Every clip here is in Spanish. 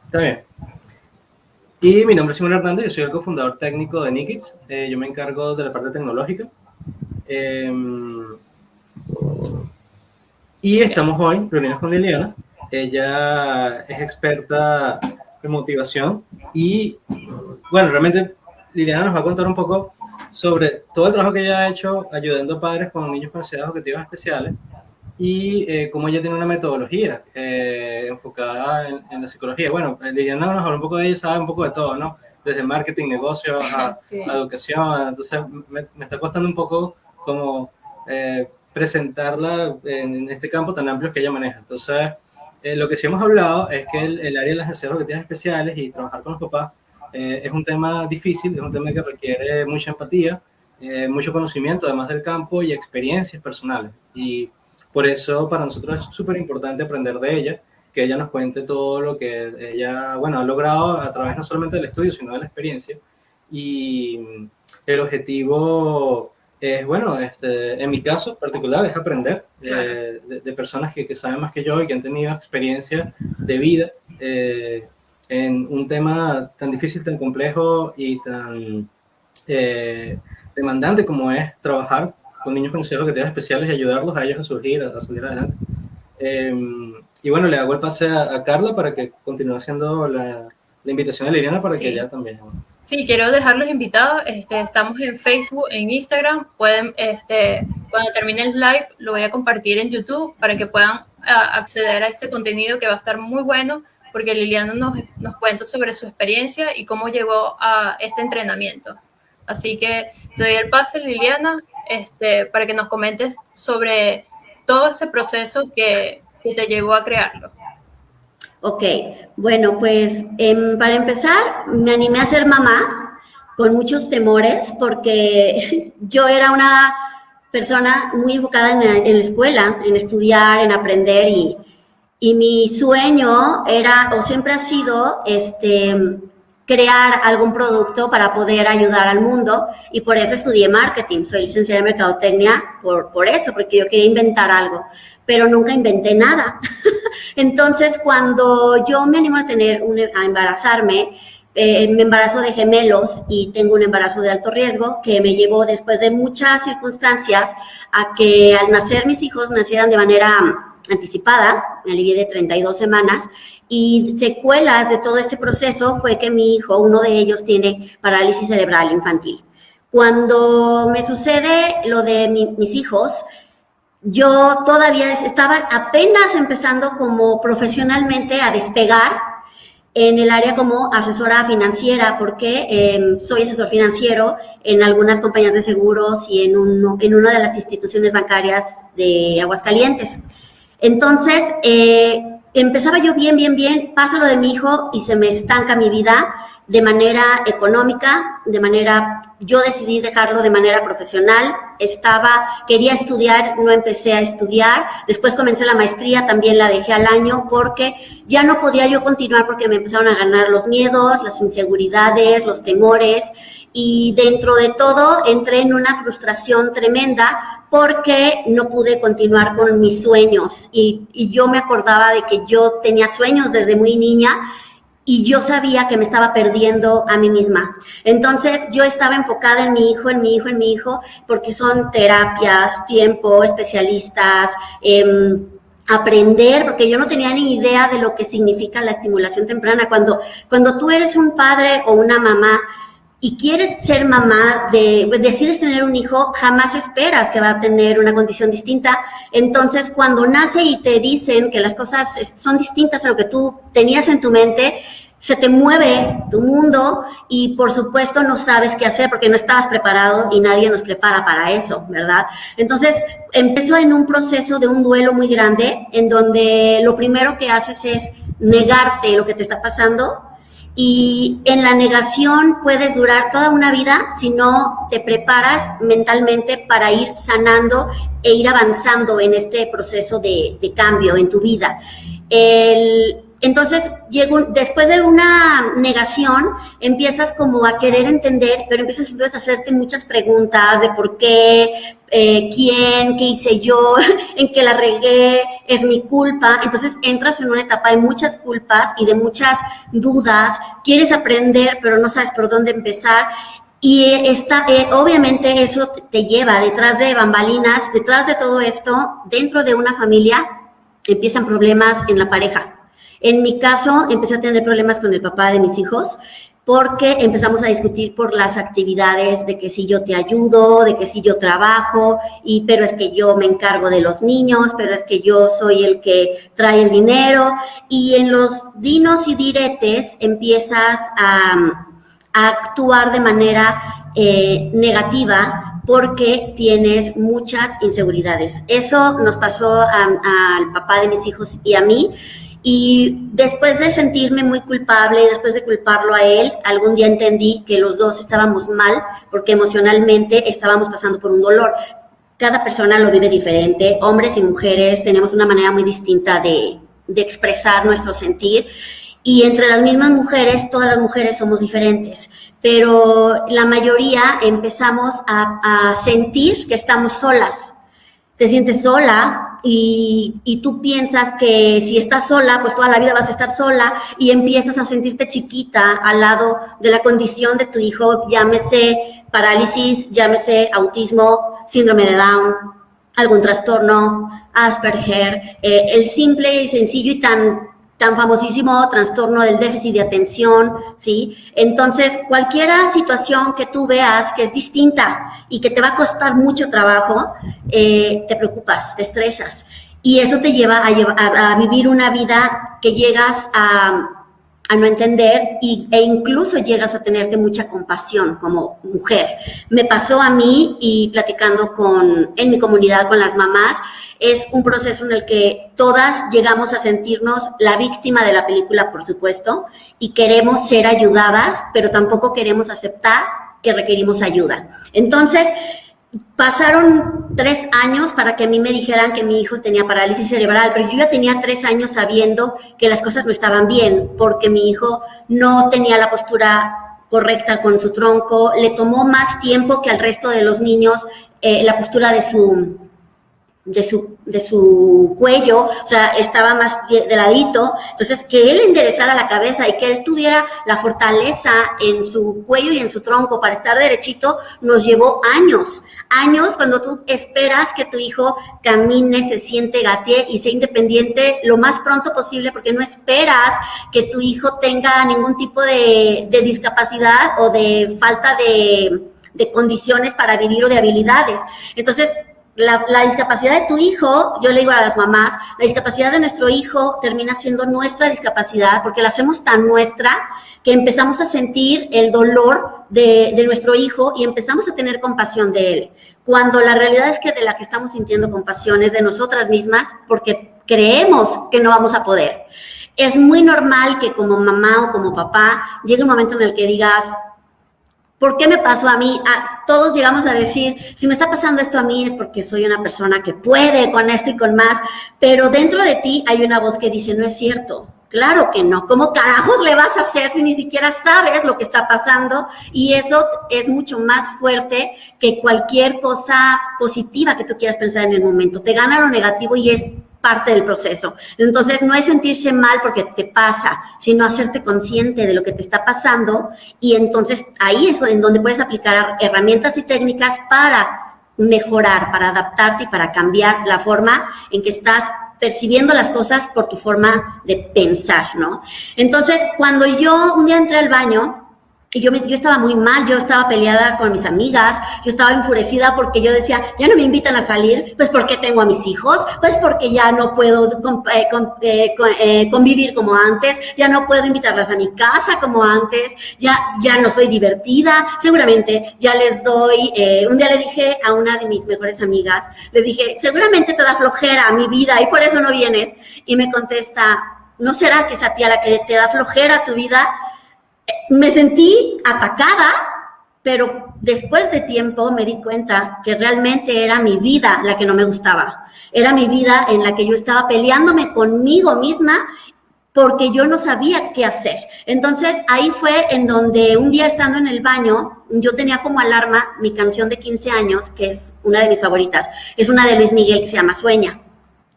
Está bien. Y mi nombre es Simón Hernández, yo soy el cofundador técnico de Nikits. Yo me encargo de la parte tecnológica. Y estamos hoy reunidos con Liliana. Ella es experta en motivación y, bueno, realmente Liliana nos va a contar un poco sobre todo el trabajo que ella ha hecho ayudando a padres con niños con necesidades educativas especiales y cómo ella tiene una metodología enfocada en la psicología. Bueno, Liliana nos habla un poco de ella, sabe un poco de todo, ¿no? Desde marketing, negocios, Sí. a educación. Entonces me está costando un poco como presentarla en este campo tan amplio que ella maneja. Entonces, lo que sí hemos hablado es que el área de las necesidades educativas especiales y trabajar con los papás es un tema difícil, es un tema que requiere mucha empatía, mucho conocimiento, además del campo y experiencias personales. Y por eso para nosotros es súper importante aprender de ella, que ella nos cuente todo lo que ella, bueno, ha logrado a través no solamente del estudio, sino de la experiencia. Y el objetivo es, bueno, en mi caso particular es aprender de personas que saben más que yo y que han tenido experiencia de vida en un tema tan difícil, tan complejo y tan demandante como es trabajar con niños con necesidades educativas especiales y ayudarlos a ellos a salir adelante. Y bueno, le hago el pase a Carla para que continúe haciendo la invitación a Liliana para que ella también. Sí, quiero dejarlos invitados. Estamos en Facebook, en Instagram. Pueden, cuando termine el live, lo voy a compartir en YouTube para que puedan acceder a este contenido que va a estar muy bueno, porque Liliana nos cuenta sobre su experiencia y cómo llegó a este entrenamiento. Así que te doy el pase, Liliana, para que nos comentes sobre todo ese proceso que te llevó a crearlo. Ok, bueno, pues para empezar me animé a ser mamá con muchos temores porque yo era una persona muy enfocada en la escuela, en estudiar, en aprender y mi sueño era o siempre ha sido crear algún producto para poder ayudar al mundo y por eso estudié marketing, soy licenciada en mercadotecnia por eso, porque yo quería inventar algo, pero nunca inventé nada. Entonces, cuando yo me animo a embarazarme, me embarazo de gemelos y tengo un embarazo de alto riesgo que me llevó después de muchas circunstancias a que al nacer mis hijos nacieran de manera anticipada, me alivié de 32 semanas y secuelas de todo este proceso fue que mi hijo, uno de ellos, tiene parálisis cerebral infantil. Cuando me sucede lo de mis hijos, yo todavía estaba apenas empezando como profesionalmente a despegar en el área como asesora financiera, porque soy asesor financiero en algunas compañías de seguros y en una de las instituciones bancarias de Aguascalientes. Entonces, empezaba yo bien, pasa lo de mi hijo y se me estanca mi vida de manera económica, yo decidí dejarlo de manera profesional, quería estudiar, no empecé a estudiar, después comencé la maestría, también la dejé al año porque ya no podía yo continuar porque me empezaron a ganar los miedos, las inseguridades, los temores y dentro de todo entré en una frustración tremenda porque no pude continuar con mis sueños y yo me acordaba de que yo tenía sueños desde muy niña y yo sabía que me estaba perdiendo a mí misma. Entonces, yo estaba enfocada en mi hijo, porque son terapias, tiempo, especialistas, aprender, porque yo no tenía ni idea de lo que significa la estimulación temprana. Cuando tú eres un padre o una mamá y quieres ser mamá, decides tener un hijo, jamás esperas que va a tener una condición distinta. Entonces, cuando nace y te dicen que las cosas son distintas a lo que tú tenías en tu mente, se te mueve tu mundo y, por supuesto, no sabes qué hacer porque no estabas preparado y nadie nos prepara para eso, ¿verdad? Entonces, empezó en un proceso de un duelo muy grande en donde lo primero que haces es negarte lo que te está pasando. Y en la negación puedes durar toda una vida si no te preparas mentalmente para ir sanando e ir avanzando en este proceso de cambio en tu vida. Entonces, después de una negación, empiezas como a querer entender, pero empiezas entonces a hacerte muchas preguntas de por qué, quién, qué hice yo, en qué la regué, es mi culpa. Entonces entras en una etapa de muchas culpas y de muchas dudas, quieres aprender, pero no sabes por dónde empezar. Y obviamente eso te lleva detrás de bambalinas, detrás de todo esto, dentro de una familia, empiezan problemas en la pareja. En mi caso, empecé a tener problemas con el papá de mis hijos porque empezamos a discutir por las actividades de que si yo te ayudo, de que si yo trabajo, pero es que yo me encargo de los niños, pero es que yo soy el que trae el dinero. Y en los dinos y diretes empiezas a actuar de manera negativa porque tienes muchas inseguridades. Eso nos pasó al papá de mis hijos y a mí. Y después de sentirme muy culpable y después de culparlo a él, algún día entendí que los dos estábamos mal porque emocionalmente estábamos pasando por un dolor. Cada persona lo vive diferente, hombres y mujeres tenemos una manera muy distinta de expresar nuestro sentir. Y entre las mismas mujeres, todas las mujeres somos diferentes, pero la mayoría empezamos a sentir que estamos solas. Te sientes sola y tú piensas que si estás sola, pues toda la vida vas a estar sola y empiezas a sentirte chiquita al lado de la condición de tu hijo, llámese parálisis, llámese autismo, síndrome de Down, algún trastorno, Asperger, el simple y sencillo y tan famosísimo trastorno del déficit de atención, ¿sí? Entonces, cualquier situación que tú veas que es distinta y que te va a costar mucho trabajo, te preocupas, te estresas. Y eso te lleva a vivir una vida que llegas a no entender e incluso llegas a tenerte mucha compasión como mujer. Me pasó a mí y platicando en mi comunidad con las mamás, es un proceso en el que todas llegamos a sentirnos la víctima de la película, por supuesto, y queremos ser ayudadas, pero tampoco queremos aceptar que requerimos ayuda. Entonces, pasaron 3 años para que a mí me dijeran que mi hijo tenía parálisis cerebral, pero yo ya tenía 3 años sabiendo que las cosas no estaban bien, porque mi hijo no tenía la postura correcta con su tronco, le tomó más tiempo que al resto de los niños la postura de su cuello, o sea, estaba más de ladito. Entonces, que él enderezara la cabeza y que él tuviera la fortaleza en su cuello y en su tronco para estar derechito, nos llevó años cuando tú esperas que tu hijo camine, se siente, gatee y sea independiente lo más pronto posible, porque no esperas que tu hijo tenga ningún tipo de discapacidad o de falta de condiciones para vivir o de habilidades. Entonces, la discapacidad de tu hijo, yo le digo a las mamás, la discapacidad de nuestro hijo termina siendo nuestra discapacidad porque la hacemos tan nuestra que empezamos a sentir el dolor de nuestro hijo y empezamos a tener compasión de él. Cuando la realidad es que de la que estamos sintiendo compasión es de nosotras mismas porque creemos que no vamos a poder. Es muy normal que como mamá o como papá llegue un momento en el que digas, ¿por qué me pasó a mí? Todos llegamos a decir, si me está pasando esto a mí es porque soy una persona que puede con esto y con más, pero dentro de ti hay una voz que dice, no es cierto, claro que no, ¿cómo carajos le vas a hacer si ni siquiera sabes lo que está pasando? Y eso es mucho más fuerte que cualquier cosa positiva que tú quieras pensar en el momento, te gana lo negativo y es parte del proceso. Entonces, no es sentirse mal porque te pasa, sino hacerte consciente de lo que te está pasando y entonces ahí es en donde puedes aplicar herramientas y técnicas para mejorar, para adaptarte y para cambiar la forma en que estás percibiendo las cosas por tu forma de pensar, ¿no? Entonces, cuando yo un día entré al baño, y yo estaba muy mal, yo estaba peleada con mis amigas, yo estaba enfurecida porque yo decía, ya no me invitan a salir, pues porque tengo a mis hijos, pues porque ya no puedo convivir como antes, ya no puedo invitarlas a mi casa como antes, ya no soy divertida, seguramente ya les doy, un día le dije a una de mis mejores amigas, le dije, seguramente te da flojera mi vida y por eso no vienes, y me contesta, ¿no será que es a ti a la que te da flojera tu vida? Me sentí atacada, pero después de tiempo me di cuenta que realmente era mi vida la que no me gustaba. Era mi vida en la que yo estaba peleándome conmigo misma porque yo no sabía qué hacer. Entonces, ahí fue en donde un día estando en el baño, yo tenía como alarma mi canción de 15 años, que es una de mis favoritas. Es una de Luis Miguel que se llama Sueña.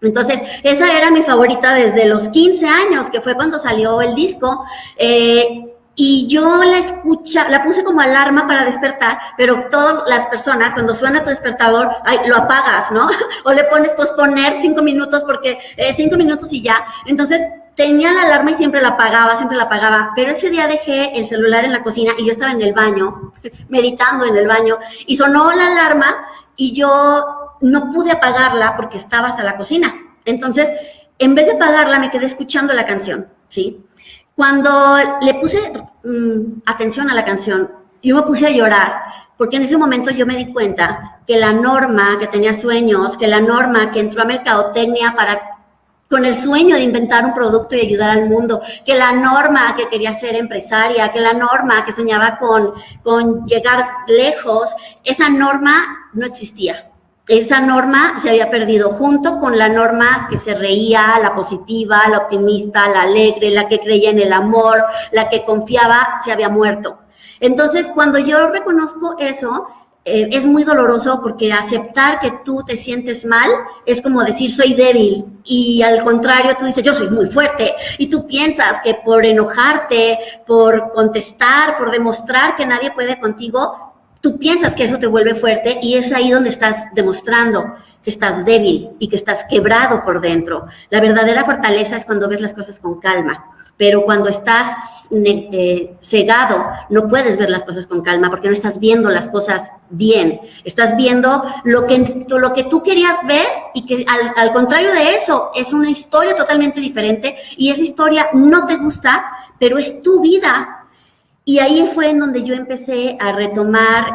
Entonces, esa era mi favorita desde los 15 años, que fue cuando salió el disco. Y yo la puse como alarma para despertar, pero todas las personas, cuando suena tu despertador, lo apagas, ¿no? O le pones posponer 5 minutos porque 5 minutos y ya. Entonces, tenía la alarma y siempre la apagaba. Pero ese día dejé el celular en la cocina y yo estaba en el baño, meditando en el baño, y sonó la alarma y yo no pude apagarla porque estaba hasta la cocina. Entonces, en vez de apagarla, me quedé escuchando la canción, ¿sí? Cuando le puse atención a la canción, yo me puse a llorar, porque en ese momento yo me di cuenta que la Norma que tenía sueños, que la Norma que entró a mercadotecnia con el sueño de inventar un producto y ayudar al mundo, que la Norma que quería ser empresaria, que la Norma que soñaba con llegar lejos, esa Norma no existía. Esa Norma se había perdido junto con la Norma que se reía, la positiva, la optimista, la alegre, la que creía en el amor, la que confiaba, se había muerto. Entonces, cuando yo reconozco eso, es muy doloroso porque aceptar que tú te sientes mal es como decir soy débil y al contrario tú dices yo soy muy fuerte y tú piensas que por enojarte, por contestar, por demostrar que nadie puede contigo, tú piensas que eso te vuelve fuerte y es ahí donde estás demostrando que estás débil y que estás quebrado por dentro. La verdadera fortaleza es cuando ves las cosas con calma, pero cuando estás cegado no puedes ver las cosas con calma porque no estás viendo las cosas bien. Estás viendo lo que tú querías ver y que al contrario de eso es una historia totalmente diferente y esa historia no te gusta, pero es tu vida. Y ahí fue en donde yo empecé a retomar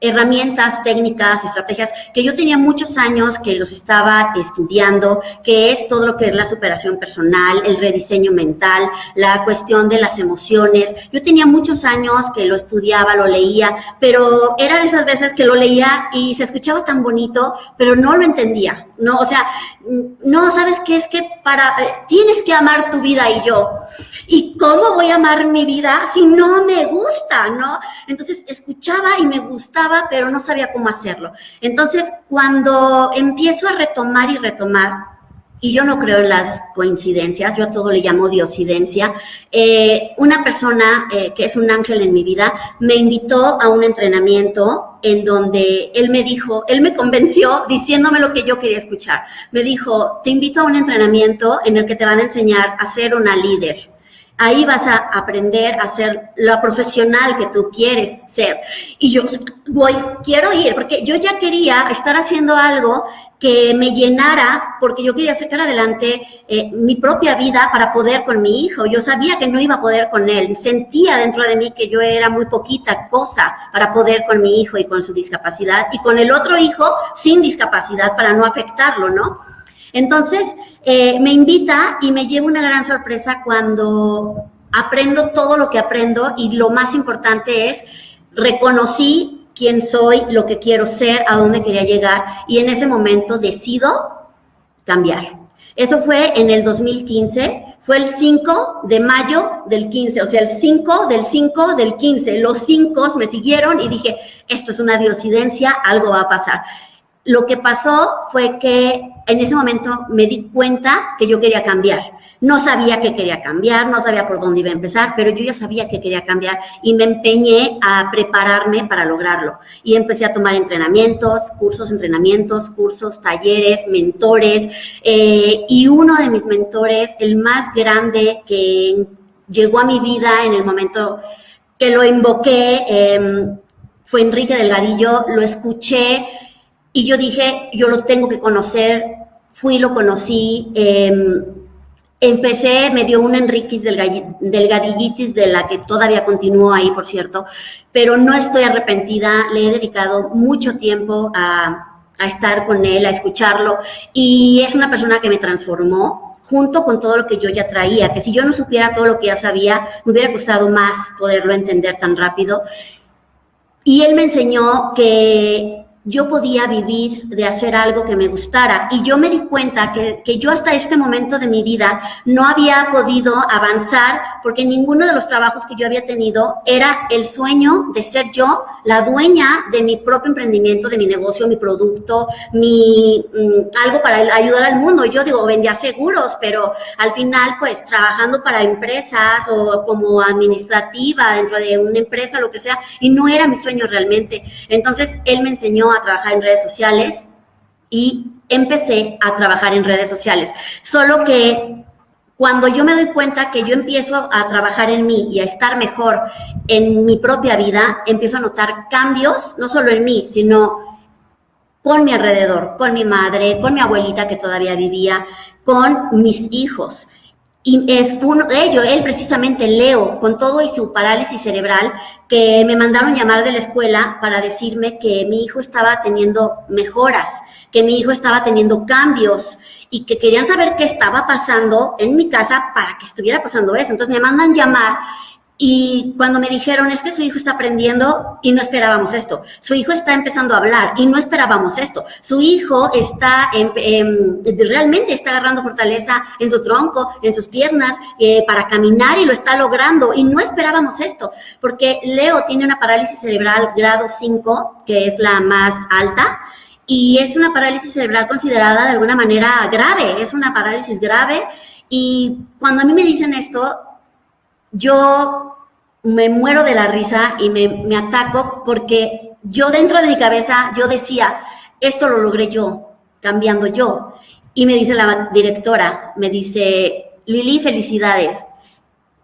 herramientas, técnicas, estrategias que yo tenía muchos años que los estaba estudiando, que es todo lo que es la superación personal, el rediseño mental, la cuestión de las emociones. Yo tenía muchos años que lo estudiaba, lo leía, pero era de esas veces que lo leía y se escuchaba tan bonito, pero no lo entendía, ¿no? O sea, no, ¿sabes qué? Es que tienes que amar tu vida y yo. ¿Y cómo voy a amar mi vida si no me gusta, no? Entonces, escuchaba y me gustaba, pero no sabía cómo hacerlo. Entonces, cuando empiezo a retomar, y yo no creo en las coincidencias, yo a todo le llamo diosidencia, una persona que es un ángel en mi vida me invitó a un entrenamiento en donde él me convenció diciéndome lo que yo quería escuchar. Me dijo, te invito a un entrenamiento en el que te van a enseñar a ser una líder. Ahí vas a aprender a ser la profesional que tú quieres ser. Y yo quiero ir, porque yo ya quería estar haciendo algo que me llenara, porque yo quería sacar adelante mi propia vida para poder con mi hijo. Yo sabía que no iba a poder con él. Sentía dentro de mí que yo era muy poquita cosa para poder con mi hijo y con su discapacidad, y con el otro hijo sin discapacidad para no afectarlo, ¿no? Entonces, me invita y me lleva una gran sorpresa cuando aprendo todo lo que aprendo y lo más importante es, reconocí quién soy, lo que quiero ser, a dónde quería llegar y en ese momento decido cambiar. Eso fue en el 2015, fue el 5 de mayo del 15, o sea, el 5 del 15. Los 5 me siguieron y dije, esto es una diosidencia, algo va a pasar. Lo que pasó fue que en ese momento me di cuenta que yo quería cambiar. No sabía que quería cambiar, no sabía por dónde iba a empezar, pero yo ya sabía que quería cambiar y me empeñé a prepararme para lograrlo. Y empecé a tomar cursos, talleres, mentores. Y uno de mis mentores, el más grande que llegó a mi vida en el momento que lo invoqué, fue Enrique Delgadillo. Lo escuché y yo dije, yo lo tengo que conocer. Fui, lo conocí, me dio una Enriquez Delgadillitis, de la que todavía continúo ahí, por cierto, pero no estoy arrepentida, le he dedicado mucho tiempo a estar con él, a escucharlo, y es una persona que me transformó, junto con todo lo que yo ya traía, que si yo no supiera todo lo que ya sabía, me hubiera costado más poderlo entender tan rápido. Y él me enseñó que yo podía vivir de hacer algo que me gustara. Y yo me di cuenta que yo hasta este momento de mi vida no había podido avanzar porque ninguno de los trabajos que yo había tenido era el sueño de ser yo la dueña de mi propio emprendimiento, de mi negocio, mi producto, algo para ayudar al mundo. Yo digo, vendía seguros, pero al final, pues, trabajando para empresas o como administrativa dentro de una empresa, lo que sea, y no era mi sueño realmente. Entonces, él me enseñó a trabajar en redes sociales y empecé a trabajar en redes sociales. Solo que cuando yo me doy cuenta que yo empiezo a trabajar en mí y a estar mejor en mi propia vida, empiezo a notar cambios, no solo en mí, sino con mi alrededor, con mi madre, con mi abuelita que todavía vivía, con mis hijos. Y es uno de ellos, él precisamente, Leo, con todo y su parálisis cerebral, que me mandaron llamar de la escuela para decirme que mi hijo estaba teniendo mejoras, que mi hijo estaba teniendo cambios y que querían saber qué estaba pasando en mi casa para que estuviera pasando eso. Entonces me mandan llamar y cuando me dijeron, es que su hijo está aprendiendo y no esperábamos esto. Su hijo está empezando a hablar y no esperábamos esto. Su hijo está realmente está agarrando fortaleza en su tronco, en sus piernas, para caminar y lo está logrando. Y no esperábamos esto, porque Leo tiene una parálisis cerebral grado 5, que es la más alta, y es una parálisis cerebral considerada de alguna manera grave. Es una parálisis grave y cuando a mí me dicen esto, yo me muero de la risa y me ataco porque yo dentro de mi cabeza, yo decía, esto lo logré yo, cambiando yo. Y me dice la directora, me dice, Lili, felicidades.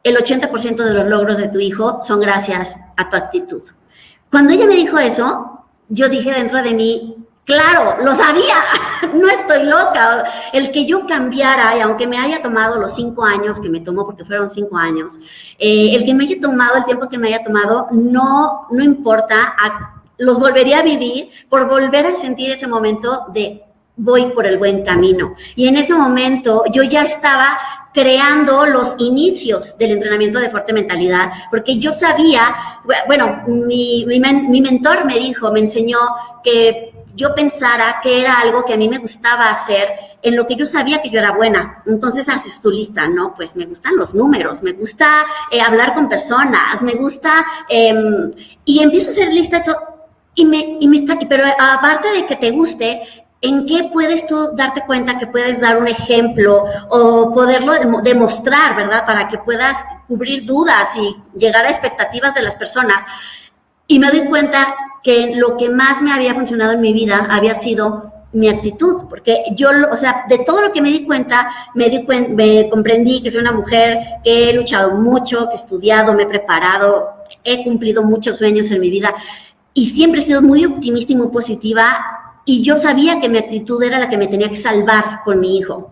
El 80% de los logros de tu hijo son gracias a tu actitud. Cuando ella me dijo eso, yo dije dentro de mí, claro, lo sabía, no estoy loca. El que yo cambiara, y aunque me haya tomado los 5 años que me tomó, porque fueron 5 años, el que me haya tomado, el tiempo que me haya tomado, no importa, los volvería a vivir por volver a sentir ese momento de voy por el buen camino. Y en ese momento yo ya estaba creando los inicios del entrenamiento de fuerte mentalidad, porque yo sabía, bueno, mi mentor me enseñó que yo pensara que era algo que a mí me gustaba hacer, en lo que yo sabía que yo era buena. Entonces haces tu lista, ¿no? Pues me gustan los números, me gusta hablar con personas, me gusta, y empiezo a hacer lista pero aparte de que te guste, ¿en qué puedes tú darte cuenta que puedes dar un ejemplo o poderlo demostrar, ¿verdad? Para que puedas cubrir dudas y llegar a expectativas de las personas. Y me doy cuenta que lo que más me había funcionado en mi vida había sido mi actitud, porque yo, o sea, de todo lo que me di cuenta, me comprendí que soy una mujer que he luchado mucho, que he estudiado, me he preparado, he cumplido muchos sueños en mi vida y siempre he sido muy optimista y muy positiva, y yo sabía que mi actitud era la que me tenía que salvar con mi hijo.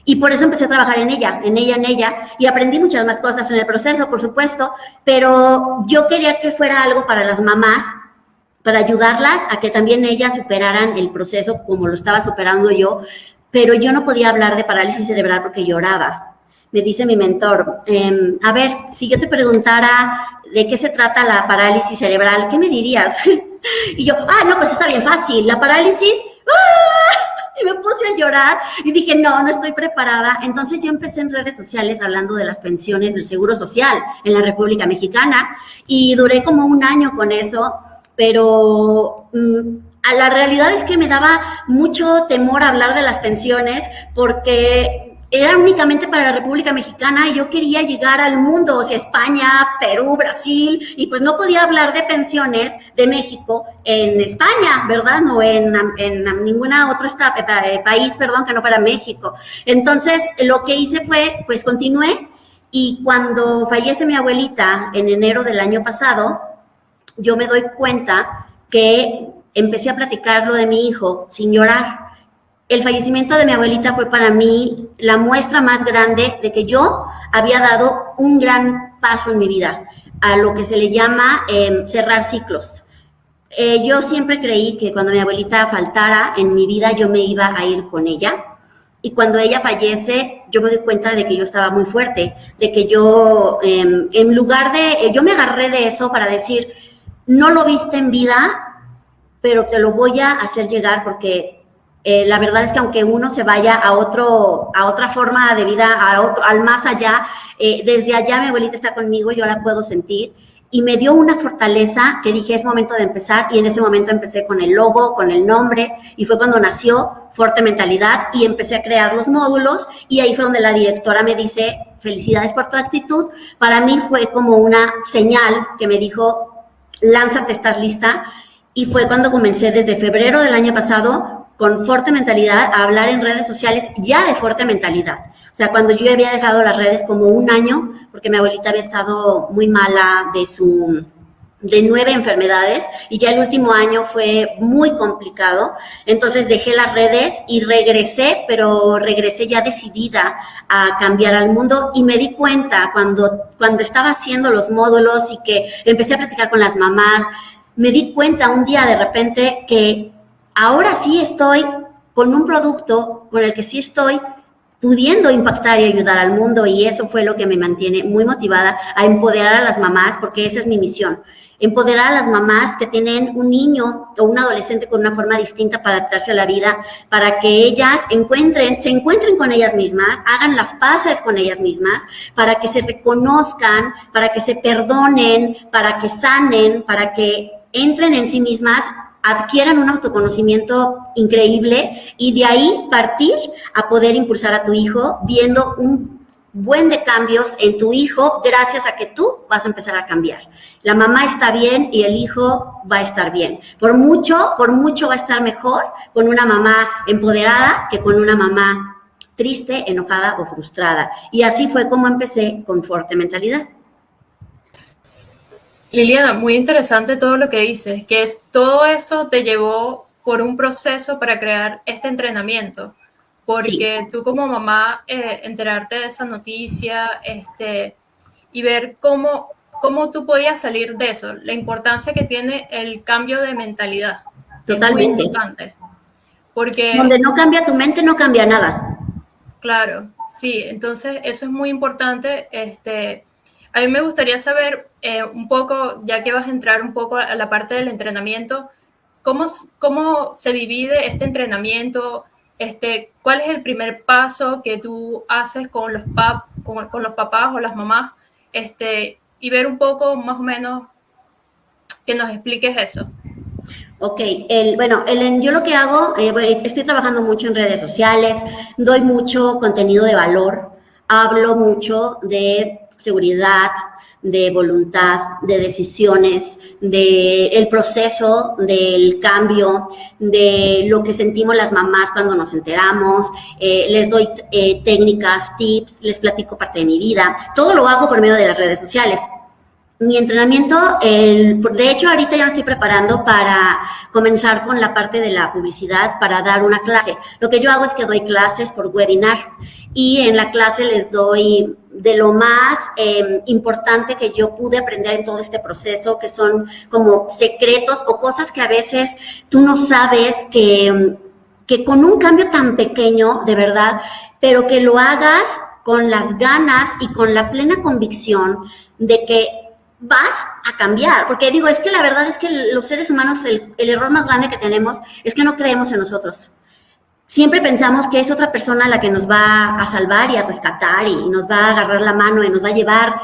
Y por eso empecé a trabajar en ella, y aprendí muchas más cosas en el proceso, por supuesto, pero yo quería que fuera algo para las mamás, para ayudarlas a que también ellas superaran el proceso como lo estaba superando yo, pero yo no podía hablar de parálisis cerebral porque lloraba. Me dice mi mentor, a ver, si yo te preguntara de qué se trata la parálisis cerebral, ¿qué me dirías? Y yo, no, pues está bien fácil, la parálisis, y me puse a llorar y dije, no estoy preparada. Entonces yo empecé en redes sociales hablando de las pensiones del Seguro Social en la República Mexicana y duré como 1 año con eso, pero la realidad es que me daba mucho temor hablar de las pensiones porque era únicamente para la República Mexicana y yo quería llegar al mundo, o sea, España, Perú, Brasil, y pues no podía hablar de pensiones de México en España, ¿verdad? No en ninguna otro país, perdón, que no fuera México. Entonces, lo que hice fue, pues continué, y cuando fallece mi abuelita en enero del año pasado, yo me doy cuenta que empecé a platicar lo de mi hijo sin llorar. El fallecimiento de mi abuelita fue para mí la muestra más grande de que yo había dado un gran paso en mi vida, a lo que se le llama cerrar ciclos. Yo siempre creí que cuando mi abuelita faltara en mi vida, yo me iba a ir con ella. Y cuando ella fallece, yo me doy cuenta de que yo estaba muy fuerte, de que yo, en lugar de, yo me agarré de eso para decir, no lo viste en vida, pero te lo voy a hacer llegar porque la verdad es que aunque uno se vaya a otra forma de vida, al más allá, desde allá mi abuelita está conmigo, yo la puedo sentir. Y me dio una fortaleza que dije, es momento de empezar, y en ese momento empecé con el logo, con el nombre, y fue cuando nació Forte Mentalidad, y empecé a crear los módulos, y ahí fue donde la directora me dice, felicidades por tu actitud. Para mí fue como una señal que me dijo, lánzate, estás lista, y fue cuando comencé desde febrero del año pasado con Forte Mentalidad a hablar en redes sociales ya de Forte Mentalidad. O sea, cuando yo había dejado las redes como un año, porque mi abuelita había estado muy mala de 9 enfermedades, y ya el último año fue muy complicado, entonces dejé las redes y regresé, pero regresé ya decidida a cambiar al mundo, y me di cuenta cuando estaba haciendo los módulos y que empecé a platicar con las mamás, me di cuenta un día de repente que ahora sí estoy con un producto con el que sí estoy pudiendo impactar y ayudar al mundo, y eso fue lo que me mantiene muy motivada a empoderar a las mamás, porque esa es mi misión, empoderar a las mamás que tienen un niño o un adolescente con una forma distinta para adaptarse a la vida, para que ellas se encuentren con ellas mismas, hagan las paces con ellas mismas, para que se reconozcan, para que se perdonen, para que sanen, para que entren en sí mismas, adquieran un autoconocimiento increíble, y de ahí partir a poder impulsar a tu hijo viendo un buen de cambios en tu hijo gracias a que tú vas a empezar a cambiar. La mamá está bien y el hijo va a estar bien. Por mucho va a estar mejor con una mamá empoderada que con una mamá triste, enojada o frustrada. Y así fue como empecé con Forte Mentalidad. Liliana, muy interesante todo lo que dices, que es todo eso te llevó por un proceso para crear este entrenamiento, porque sí, tú como mamá enterarte de esa noticia y ver cómo tú podías salir de eso, la importancia que tiene el cambio de mentalidad. Totalmente. Es muy importante. Porque, donde no cambia tu mente, no cambia nada. Claro, sí, entonces eso es muy importante. A mí me gustaría saber un poco, ya que vas a entrar un poco a la parte del entrenamiento, ¿cómo se divide este entrenamiento? ¿Cuál es el primer paso que tú haces con los papás o las mamás? Y ver un poco más o menos que nos expliques eso. Ok, yo lo que hago, estoy trabajando mucho en redes sociales, doy mucho contenido de valor, hablo mucho de seguridad, de voluntad, de decisiones, del proceso, del cambio, de lo que sentimos las mamás cuando nos enteramos, les doy técnicas, tips, les platico parte de mi vida, todo lo hago por medio de las redes sociales. Mi entrenamiento, de hecho ahorita ya me estoy preparando para comenzar con la parte de la publicidad para dar una clase. Lo que yo hago es que doy clases por webinar y en la clase les doy de lo más importante que yo pude aprender en todo este proceso, que son como secretos o cosas que a veces tú no sabes que con un cambio tan pequeño, de verdad, pero que lo hagas con las ganas y con la plena convicción de que vas a cambiar, porque digo, es que la verdad es que los seres humanos, el error más grande que tenemos es que no creemos en nosotros. Siempre pensamos que es otra persona la que nos va a salvar y a rescatar y nos va a agarrar la mano y nos va a llevar.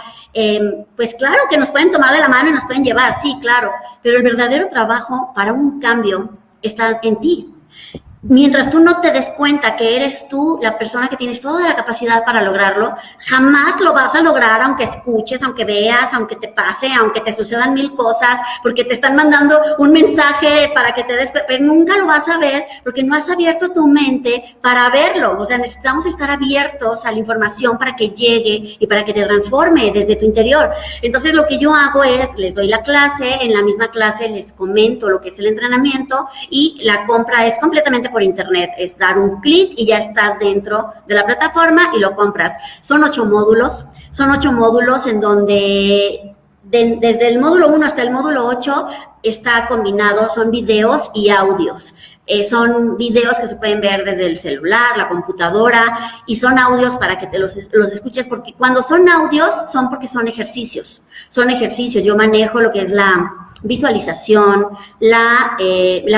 Pues claro que nos pueden tomar de la mano y nos pueden llevar, sí, claro, pero el verdadero trabajo para un cambio está en ti. Mientras tú no te des cuenta que eres tú la persona que tienes toda la capacidad para lograrlo, jamás lo vas a lograr aunque escuches, aunque veas, aunque te pase, aunque te sucedan 1000 cosas, porque te están mandando un mensaje para que te des, pero nunca lo vas a ver porque no has abierto tu mente para verlo. O sea, necesitamos estar abiertos a la información para que llegue y para que te transforme desde tu interior. Entonces, lo que yo hago es, les doy la clase, en la misma clase les comento lo que es el entrenamiento y la compra es completamente por internet, es dar un clic y ya estás dentro de la plataforma y lo compras. Son 8 módulos en donde desde el módulo 1 hasta el módulo 8 está combinado, son videos y audios. Son videos que se pueden ver desde el celular, la computadora, y son audios para que te los escuches, porque cuando son audios son porque son ejercicios. Yo manejo lo que es la visualización, la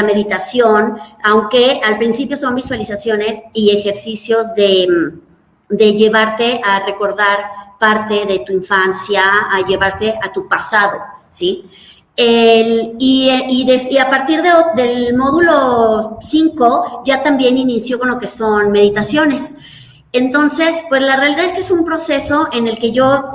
meditación, aunque al principio son visualizaciones y ejercicios de llevarte a recordar parte de tu infancia, a llevarte a tu pasado, ¿sí? Y a partir del módulo 5 ya también inició con lo que son meditaciones. Entonces, pues la realidad es que es un proceso en el que yo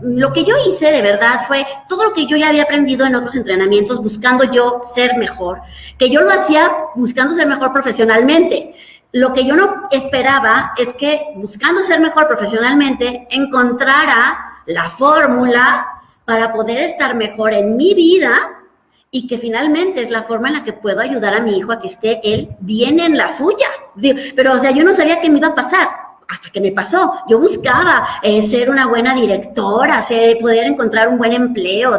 lo que yo hice de verdad fue todo lo que yo ya había aprendido en otros entrenamientos, buscando yo ser mejor, que yo lo hacía buscando ser mejor profesionalmente. Lo que yo no esperaba es que buscando ser mejor profesionalmente encontrara la fórmula para poder estar mejor en mi vida y que finalmente es la forma en la que puedo ayudar a mi hijo a que esté él bien en la suya. Pero, o sea, yo no sabía qué me iba a pasar hasta que me pasó. Yo buscaba ser una buena directora, poder encontrar un buen empleo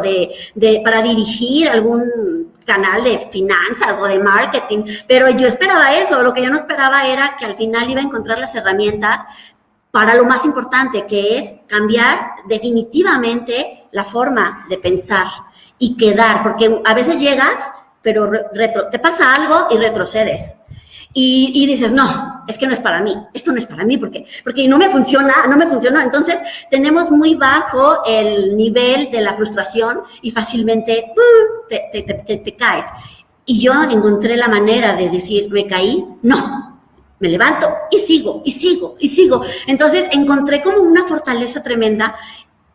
para dirigir algún canal de finanzas o de marketing, pero yo esperaba eso. Lo que yo no esperaba era que al final iba a encontrar las herramientas para lo más importante, que es cambiar definitivamente la forma de pensar y quedar, porque a veces llegas, pero te pasa algo y retrocedes. Y dices, no, es que no es para mí, esto no es para mí, porque no me funcionó. Entonces, tenemos muy bajo el nivel de la frustración y fácilmente te caes. Y yo encontré la manera de decir, me caí, no, me levanto y sigo. Entonces, encontré como una fortaleza tremenda.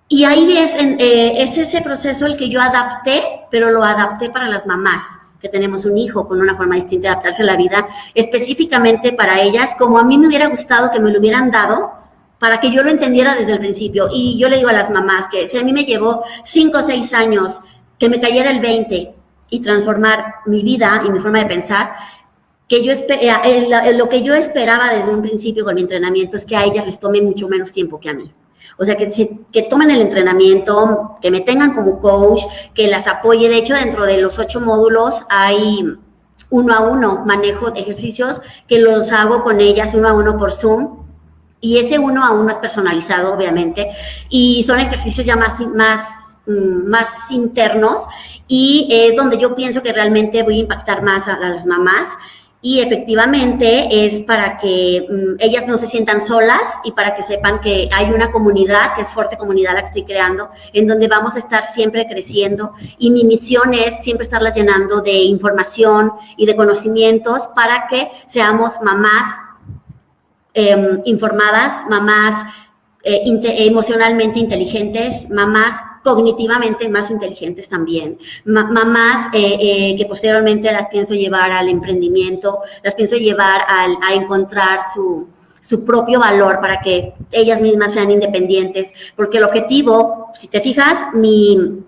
Y ahí es ese proceso el que yo adapté, pero lo adapté para las mamás que tenemos un hijo con una forma distinta de adaptarse a la vida, específicamente para ellas, como a mí me hubiera gustado que me lo hubieran dado, para que yo lo entendiera desde el principio. Y yo le digo a las mamás que si a mí me llevó 5 o 6 años que me cayera el 20 y transformar mi vida y mi forma de pensar, lo que yo esperaba desde un principio con mi entrenamiento es que a ellas les tome mucho menos tiempo que a mí. O sea, que tomen el entrenamiento, que me tengan como coach, que las apoye. De hecho, dentro de los 8 módulos hay 1 a 1, manejo de ejercicios que los hago con ellas 1 a 1 por Zoom. Y ese 1 a 1 es personalizado, obviamente. Y son ejercicios ya más internos. Y es donde yo pienso que realmente voy a impactar más a las mamás. Y efectivamente es para que ellas no se sientan solas y para que sepan que hay una comunidad, que es Fuerte Comunidad la que estoy creando, en donde vamos a estar siempre creciendo. Y mi misión es siempre estarlas llenando de información y de conocimientos para que seamos mamás informadas, mamás emocionalmente inteligentes, mamás cognitivamente más inteligentes también, mamás que posteriormente las pienso llevar al emprendimiento, las pienso llevar a encontrar su propio valor para que ellas mismas sean independientes, porque el objetivo, si te fijas, mi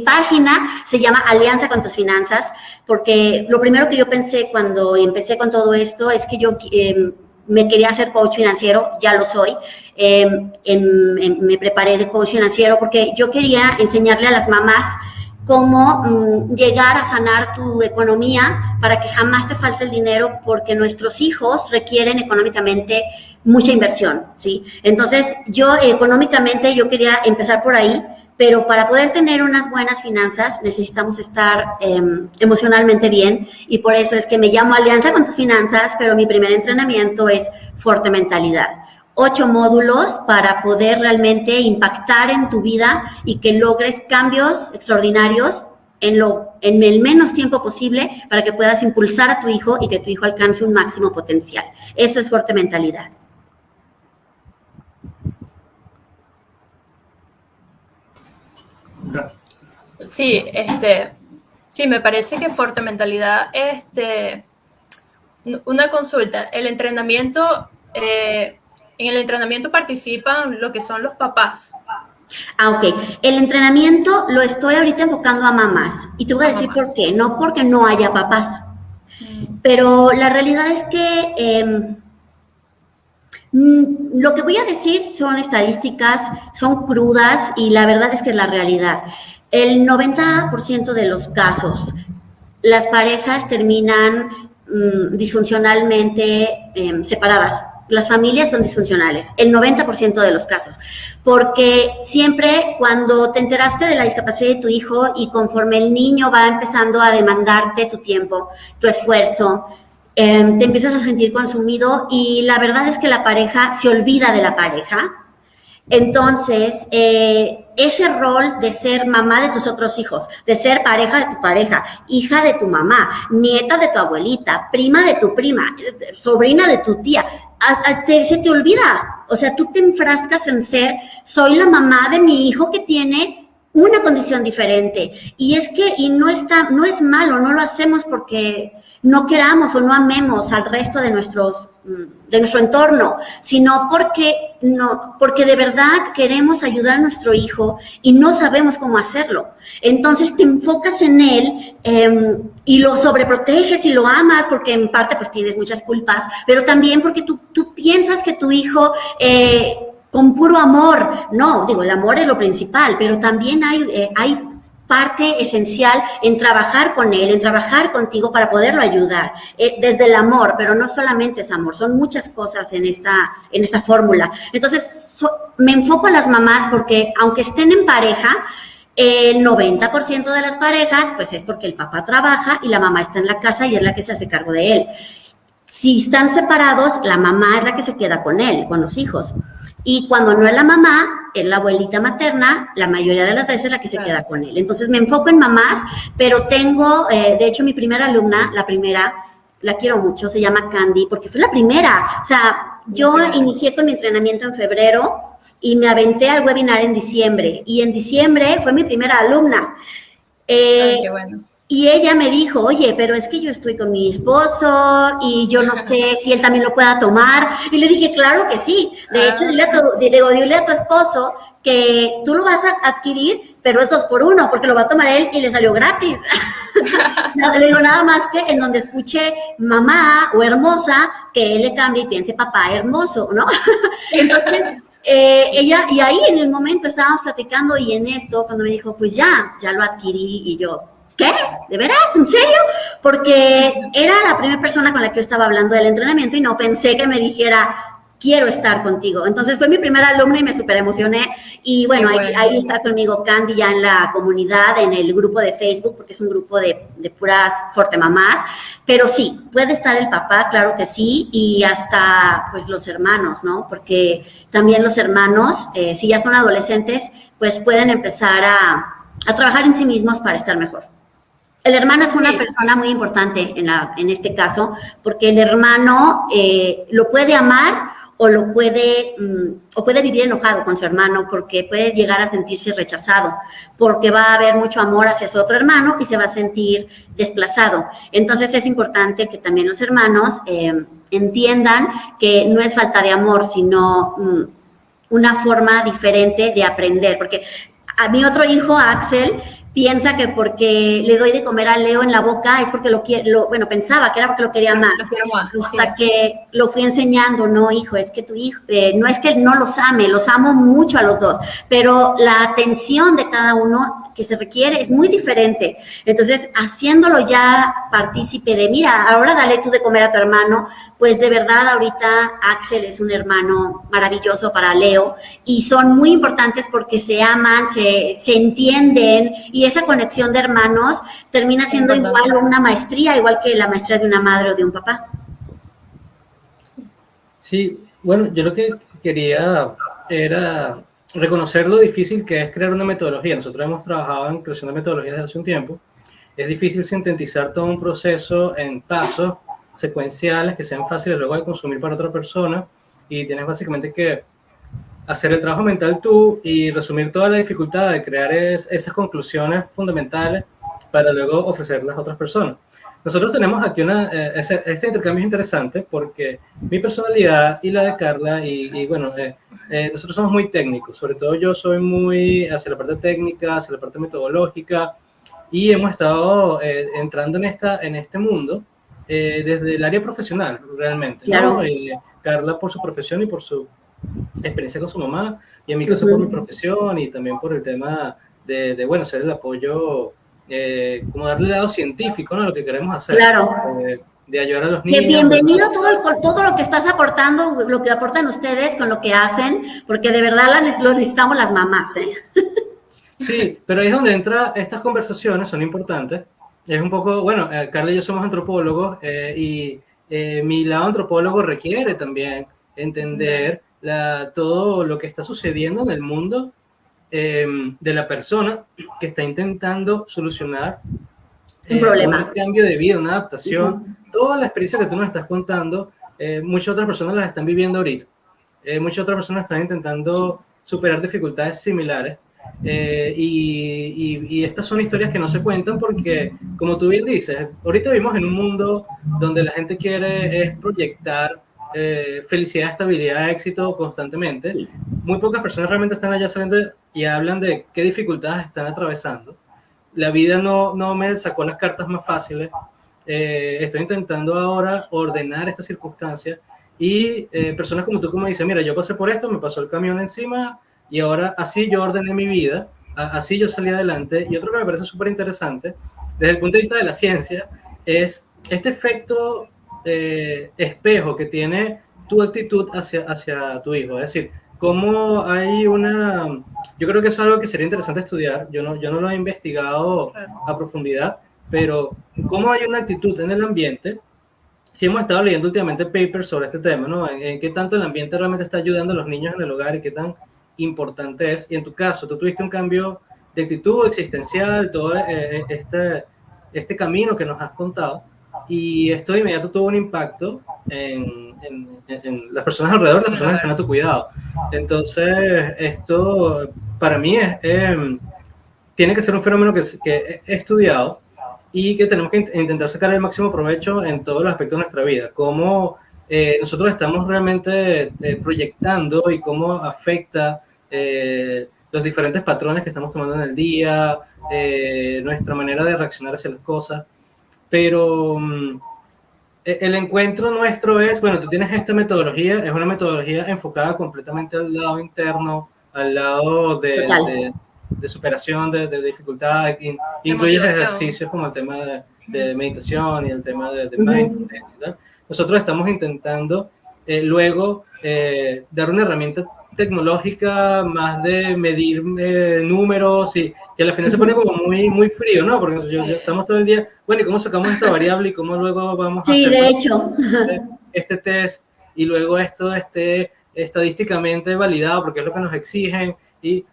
página se llama Alianza con tus Finanzas, porque lo primero que yo pensé cuando empecé con todo esto es que yo me quería hacer coach financiero, ya lo soy. Me preparé de coach financiero porque yo quería enseñarle a las mamás cómo llegar a sanar tu economía para que jamás te falte el dinero, porque nuestros hijos requieren económicamente mucha inversión, ¿sí? Entonces, yo económicamente yo quería empezar por ahí, pero para poder tener unas buenas finanzas necesitamos estar emocionalmente bien, y por eso es que me llamo Alianza con tus Finanzas, pero mi primer entrenamiento es Fuerte Mentalidad. 8 módulos para poder realmente impactar en tu vida y que logres cambios extraordinarios en el menos tiempo posible para que puedas impulsar a tu hijo y que tu hijo alcance un máximo potencial. Eso es Fuerte Mentalidad. Sí, sí, me parece que Fuerte Mentalidad, una consulta, el entrenamiento, en el entrenamiento participan lo que son los papás. Ok. El entrenamiento lo estoy ahorita enfocando a mamás. Y te voy a decir por qué. No porque no haya papás. Pero la realidad es que lo que voy a decir son estadísticas, son crudas, y la verdad es que es la realidad. El 90% de los casos, las parejas terminan disfuncionalmente separadas. las familias son disfuncionales, el 90% de los casos, porque siempre cuando te enteraste de la discapacidad de tu hijo y conforme el niño va empezando a demandarte tu tiempo, tu esfuerzo, te empiezas a sentir consumido y la verdad es que la pareja se olvida de la pareja. Entonces, ese rol de ser mamá de tus otros hijos, de ser pareja de tu pareja, hija de tu mamá, nieta de tu abuelita, prima de tu prima, sobrina de tu tía, se te olvida. O sea, tú te enfrascas en ser, soy la mamá de mi hijo que tiene una condición diferente. Y es que, no es malo, no lo hacemos porque no queramos o no amemos al resto de nuestro entorno, sino porque de verdad queremos ayudar a nuestro hijo y no sabemos cómo hacerlo. Entonces te enfocas en él y lo sobreproteges y lo amas porque en parte pues tienes muchas culpas, pero también porque tú piensas que tu hijo con puro amor, no, digo, el amor es lo principal, pero también hay parte esencial en trabajar con él, en trabajar contigo para poderlo ayudar, desde el amor, pero no solamente es amor, son muchas cosas en esta fórmula. Entonces, me enfoco a las mamás porque aunque estén en pareja, el 90% de las parejas, pues es porque el papá trabaja y la mamá está en la casa y es la que se hace cargo de él. Si están separados, la mamá es la que se queda con él, con los hijos. Y cuando no es la mamá, es la abuelita materna, la mayoría de las veces la que se queda con él. Entonces me enfoco en mamás, pero tengo, de hecho mi primera alumna, la quiero mucho, se llama Candy, porque fue la primera. O sea, yo inicié con mi entrenamiento en febrero y me aventé al webinar en diciembre. Y en diciembre fue mi primera alumna. Ay, qué bueno. Y ella me dijo, oye, pero es que yo estoy con mi esposo y yo no sé si él también lo pueda tomar. Y le dije, claro que sí. De hecho, dile a tu esposo que tú lo vas a adquirir, pero es 2 por 1, porque lo va a tomar él y le salió gratis. Le digo, nada más que en donde escuche mamá o hermosa, que él le cambie y piense papá hermoso, ¿no? Entonces, ella, y ahí en el momento estábamos platicando y en esto, cuando me dijo, pues ya lo adquirí y yo, ¿qué? ¿De veras? ¿En serio? Porque era la primera persona con la que yo estaba hablando del entrenamiento y no pensé que me dijera, quiero estar contigo. Entonces fue mi primera alumna y me súper emocioné. Y bueno, ahí está conmigo Candy ya en la comunidad, en el grupo de Facebook, porque es un grupo de puras fuerte mamás. Pero sí, puede estar el papá, claro que sí, y hasta pues los hermanos, ¿no? Porque también los hermanos, si ya son adolescentes, pues pueden empezar a trabajar en sí mismos para estar mejor. El hermano es una persona muy importante en este caso, porque el hermano lo puede amar o puede vivir enojado con su hermano, porque puede llegar a sentirse rechazado, porque va a haber mucho amor hacia su otro hermano y se va a sentir desplazado. Entonces es importante que también los hermanos entiendan que no es falta de amor, sino una forma diferente de aprender, porque a mi otro hijo, Axel, piensa que porque le doy de comer a Leo en la boca es porque pensaba que era porque lo quería más. Hasta que lo fui enseñando, no, hijo, es que tu hijo, no es que no los ame, los amo mucho a los dos, pero la atención de cada uno que se requiere es muy diferente. Entonces, haciéndolo ya partícipe de, mira, ahora dale tú de comer a tu hermano, pues de verdad ahorita Axel es un hermano maravilloso para Leo y son muy importantes porque se aman, se entienden y esa conexión de hermanos termina siendo igual una maestría, igual que la maestría de una madre o de un papá. Sí, bueno, yo lo que quería era reconocer lo difícil que es crear una metodología. Nosotros hemos trabajado en creación de metodologías desde hace un tiempo. Es difícil sintetizar todo un proceso en pasos secuenciales que sean fáciles luego de consumir para otra persona y tienes básicamente que hacer el trabajo mental tú y resumir toda la dificultad de crear esas conclusiones fundamentales para luego ofrecerlas a otras personas. Nosotros tenemos aquí este intercambio es interesante porque mi personalidad y la de Carla nosotros somos muy técnicos, sobre todo yo soy muy hacia la parte técnica, hacia la parte metodológica y hemos estado entrando en este mundo desde el área profesional realmente, claro. ¿no? Carla por su profesión y por su experiencia con su mamá y en mi caso por mi profesión y también por el tema de ser el apoyo como darle el lado científico, ¿no? Lo que queremos hacer. Claro. de ayudar a los Que niños. bienvenido todo lo que estás aportando, lo que aportan ustedes con lo que hacen, porque de verdad lo necesitamos las mamás, ¿eh? Sí, pero ahí es donde entra, estas conversaciones son importantes. Es un poco, bueno, Carla y yo somos antropólogos y mi lado antropólogo requiere también entender todo lo que está sucediendo en el mundo de la persona que está intentando solucionar Un problema. un cambio de vida, una adaptación. Toda la experiencia que tú nos estás contando, muchas otras personas las están viviendo ahorita. Muchas otras personas están intentando superar dificultades similares. Y estas son historias que no se cuentan porque, como tú bien dices, ahorita vivimos en un mundo donde la gente quiere es proyectar felicidad, estabilidad, éxito constantemente. Muy pocas personas realmente están allá saliendo y hablan de qué dificultades están atravesando. La vida no me sacó las cartas más fáciles. Estoy intentando ahora ordenar estas circunstancias y personas como tú, como dices, mira, yo pasé por esto, me pasó el camión encima y ahora así yo ordené mi vida, así yo salí adelante. Y otro que me parece súper interesante, desde el punto de vista de la ciencia, es este efecto espejo que tiene tu actitud hacia tu hijo. Es decir, cómo hay yo creo que eso es algo que sería interesante estudiar. Yo no lo he investigado a profundidad, pero cómo hay una actitud en el ambiente. Sí hemos estado leyendo últimamente papers sobre este tema, ¿no? En qué tanto el ambiente realmente está ayudando a los niños en el hogar y qué tan importante es. Y en tu caso, tú tuviste un cambio de actitud existencial, todo este camino que nos has contado, y esto de inmediato tuvo un impacto en las personas alrededor, las personas que están a tu cuidado. Entonces, esto para mí tiene que ser un fenómeno que he estudiado y que tenemos que intentar sacar el máximo provecho en todos los aspectos de nuestra vida. Cómo nosotros estamos realmente proyectando y cómo afecta los diferentes patrones que estamos tomando en el día, nuestra manera de reaccionar hacia las cosas. Pero el encuentro nuestro es, bueno, tú tienes esta metodología, es una metodología enfocada completamente al lado interno, al lado de superación de dificultades, incluye ejercicios como el tema de meditación y el tema de mindfulness, ¿verdad? Nosotros estamos intentando luego dar una herramienta tecnológica más de medir números y que al final se pone como muy frío, ¿no? Porque estamos todo el día, bueno, ¿y cómo sacamos esta variable y cómo luego vamos a hacer de hecho este test y luego esto esté estadísticamente validado porque es lo que nos exigen?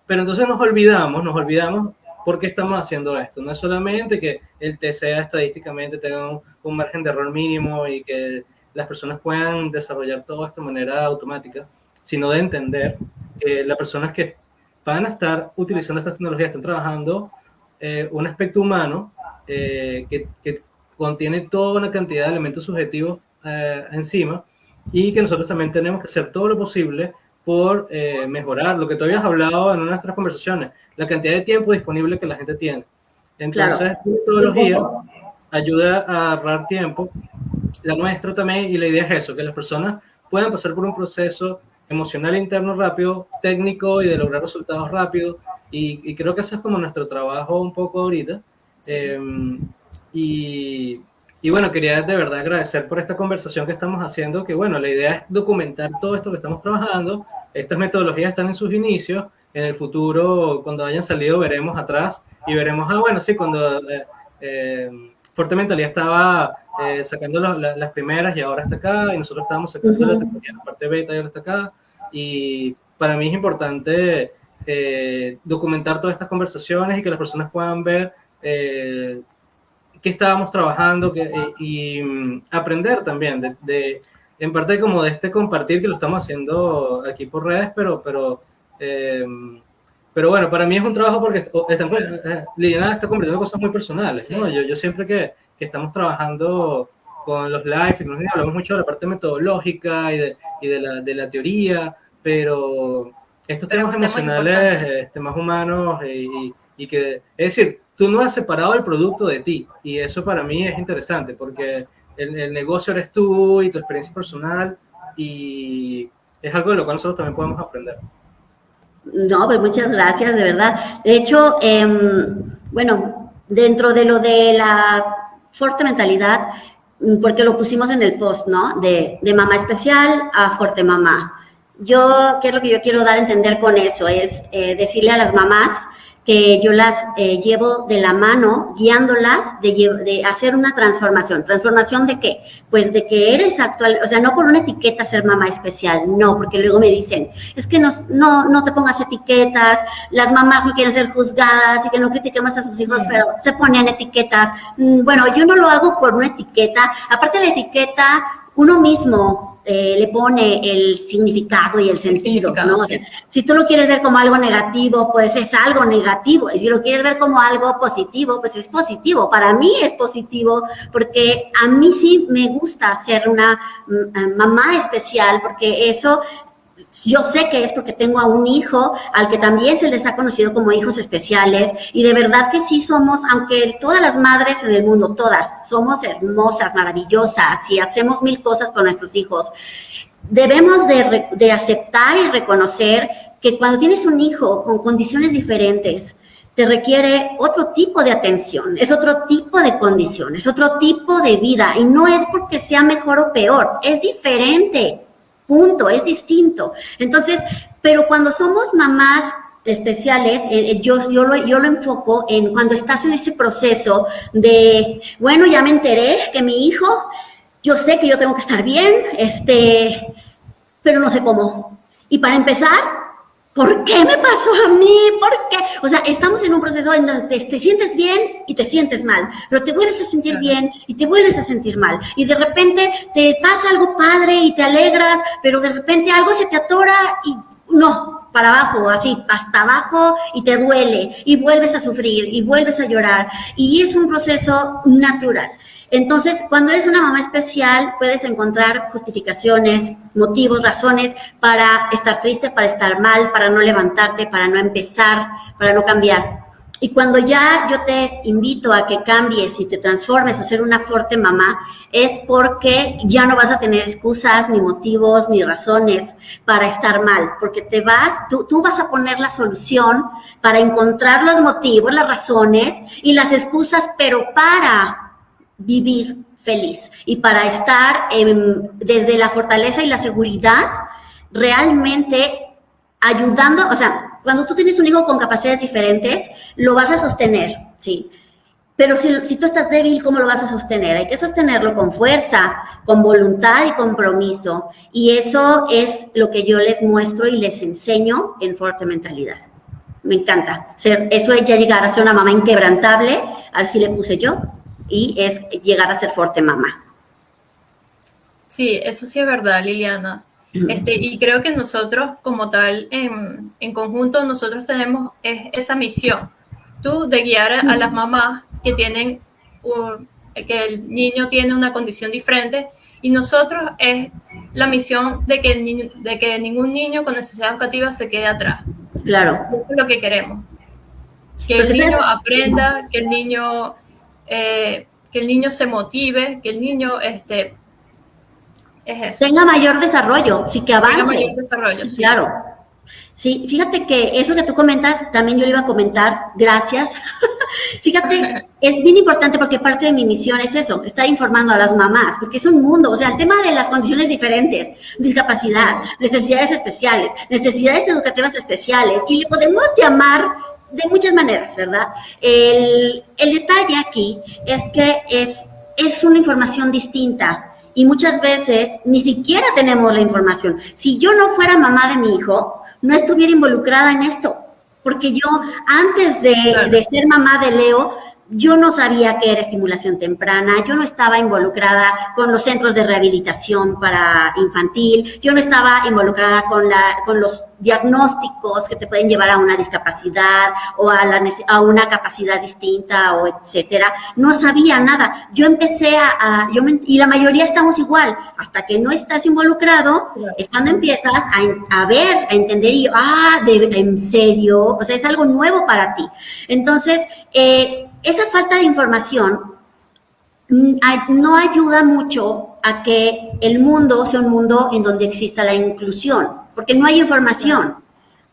Pero entonces nos olvidamos por qué estamos haciendo esto. No es solamente que el test sea estadísticamente, tenga un margen de error mínimo y que las personas puedan desarrollar todo esto de manera automática, sino de entender que las personas que van a estar utilizando estas tecnologías están trabajando un aspecto humano que contiene toda una cantidad de elementos subjetivos encima, y que nosotros también tenemos que hacer todo lo posible por mejorar lo que tú habías hablado en una de nuestras conversaciones, la cantidad de tiempo disponible que la gente tiene. Entonces, la metodología ayuda a ahorrar tiempo, la nuestra también, y la idea es eso, que las personas puedan pasar por un proceso emocional interno rápido, técnico y de lograr resultados rápidos, y creo que eso es como nuestro trabajo un poco ahorita. Y bueno, quería de verdad agradecer por esta conversación que estamos haciendo, que bueno, la idea es documentar todo esto que estamos trabajando. Estas metodologías están en sus inicios. En el futuro, cuando hayan salido, veremos atrás y veremos, bueno, sí, cuando Fuerte Mentalidad estaba sacando las primeras y ahora está acá, y nosotros estábamos sacando la tecnología, la parte beta y ahora está acá. Y para mí es importante documentar todas estas conversaciones y que las personas puedan ver qué estábamos trabajando y aprender también en parte como de este compartir que lo estamos haciendo aquí por redes, pero bueno, para mí es un trabajo porque Liliana está convirtiendo cosas muy personales, ¿no? Yo siempre que estamos trabajando con los live, hablamos mucho de la parte metodológica y de la teoría, pero estos temas emocionales, más humanos y que, es decir, tú no has separado el producto de ti, y eso para mí es interesante porque el negocio eres tú y tu experiencia personal, y es algo de lo cual nosotros también podemos aprender. No, pues muchas gracias, de verdad. De hecho, bueno, dentro de lo de la Fuerte Mentalidad, porque lo pusimos en el post, ¿no? De mamá especial a fuerte mamá. Yo, ¿qué es lo que yo quiero dar a entender con eso? Es decirle a las mamás que yo las llevo de la mano, guiándolas de hacer una transformación. ¿Transformación de qué? Pues de que eres actual, o sea, no por una etiqueta ser mamá especial, no, porque luego me dicen, es que no te pongas etiquetas, las mamás no quieren ser juzgadas y que no critiquemos a sus hijos, pero se ponen etiquetas. Bueno, yo no lo hago por una etiqueta, aparte la etiqueta, uno mismo le pone el significado y el sentido, ¿no? O sea, si tú lo quieres ver como algo negativo, pues es algo negativo. Y si lo quieres ver como algo positivo, pues es positivo. Para mí es positivo porque a mí sí me gusta ser una mamá especial, porque eso... Yo sé que es porque tengo a un hijo al que también se les ha conocido como hijos especiales y de verdad que sí somos, aunque todas las madres en el mundo, todas, somos hermosas, maravillosas y hacemos mil cosas por nuestros hijos, debemos de aceptar y reconocer que cuando tienes un hijo con condiciones diferentes, te requiere otro tipo de atención, es otro tipo de condición, es otro tipo de vida y no es porque sea mejor o peor, es diferente. Punto, es distinto. Entonces, pero cuando somos mamás especiales, yo lo enfoco en cuando estás en ese proceso de, bueno, ya me enteré que mi hijo, yo sé que yo tengo que estar bien, pero no sé cómo. Y para empezar, ¿por qué me pasó a mí? ¿Por qué? O sea, estamos en un proceso en donde te sientes bien y te sientes mal, pero te vuelves a sentir bien y te vuelves a sentir mal. Y de repente te pasa algo padre y te alegras, pero de repente algo se te atora y no, para abajo, así, hasta abajo y te duele y vuelves a sufrir y vuelves a llorar. Y es un proceso natural. Entonces, cuando eres una mamá especial, puedes encontrar justificaciones, motivos, razones para estar triste, para estar mal, para no levantarte, para no empezar, para no cambiar. Y cuando ya yo te invito a que cambies y te transformes a ser una fuerte mamá, es porque ya no vas a tener excusas, ni motivos, ni razones para estar mal, porque tú vas a poner la solución para encontrar los motivos, las razones y las excusas, pero para vivir feliz y para estar desde la fortaleza y la seguridad realmente ayudando, o sea, cuando tú tienes un hijo con capacidades diferentes, lo vas a sostener, ¿sí? Pero si tú estás débil, ¿cómo lo vas a sostener? Hay que sostenerlo con fuerza, con voluntad y compromiso. Y eso es lo que yo les muestro y les enseño en Fuerte Mentalidad. Me encanta. Eso es ya llegar a ser una mamá inquebrantable, así le puse yo, y es llegar a ser fuerte mamá. Sí, eso sí es verdad, Liliana. Y creo que nosotros, como tal, en conjunto, nosotros tenemos esa misión. Tú de guiar a las mamás que tienen, que el niño tiene una condición diferente, y nosotros es la misión de que ningún niño con necesidad educativa se quede atrás. Claro. Eso es lo que queremos. Que el niño aprenda, que el niño se motive, que el niño tenga mayor desarrollo, sí, que avance. Tenga mayor desarrollo, sí. Claro. Sí, fíjate que eso que tú comentas, también yo le iba a comentar, gracias. Fíjate, es bien importante porque parte de mi misión es eso, estar informando a las mamás, porque es un mundo, o sea, el tema de las condiciones diferentes, discapacidad, necesidades especiales, necesidades educativas especiales, y le podemos llamar de muchas maneras, ¿verdad? El detalle aquí es que es una información distinta. Y muchas veces ni siquiera tenemos la información. Si yo no fuera mamá de mi hijo, no estuviera involucrada en esto. Porque yo, antes de ser mamá de Leo, yo no sabía qué era estimulación temprana, yo no estaba involucrada con los centros de rehabilitación para infantil, yo no estaba involucrada con los diagnósticos que te pueden llevar a una discapacidad o a una capacidad distinta o etcétera. No sabía nada. Yo empecé y la mayoría estamos igual. Hasta que no estás involucrado, es cuando empiezas a ver, a entender y, en serio, o sea, es algo nuevo para ti. Entonces, esa falta de información no ayuda mucho a que el mundo sea un mundo en donde exista la inclusión, porque no hay información.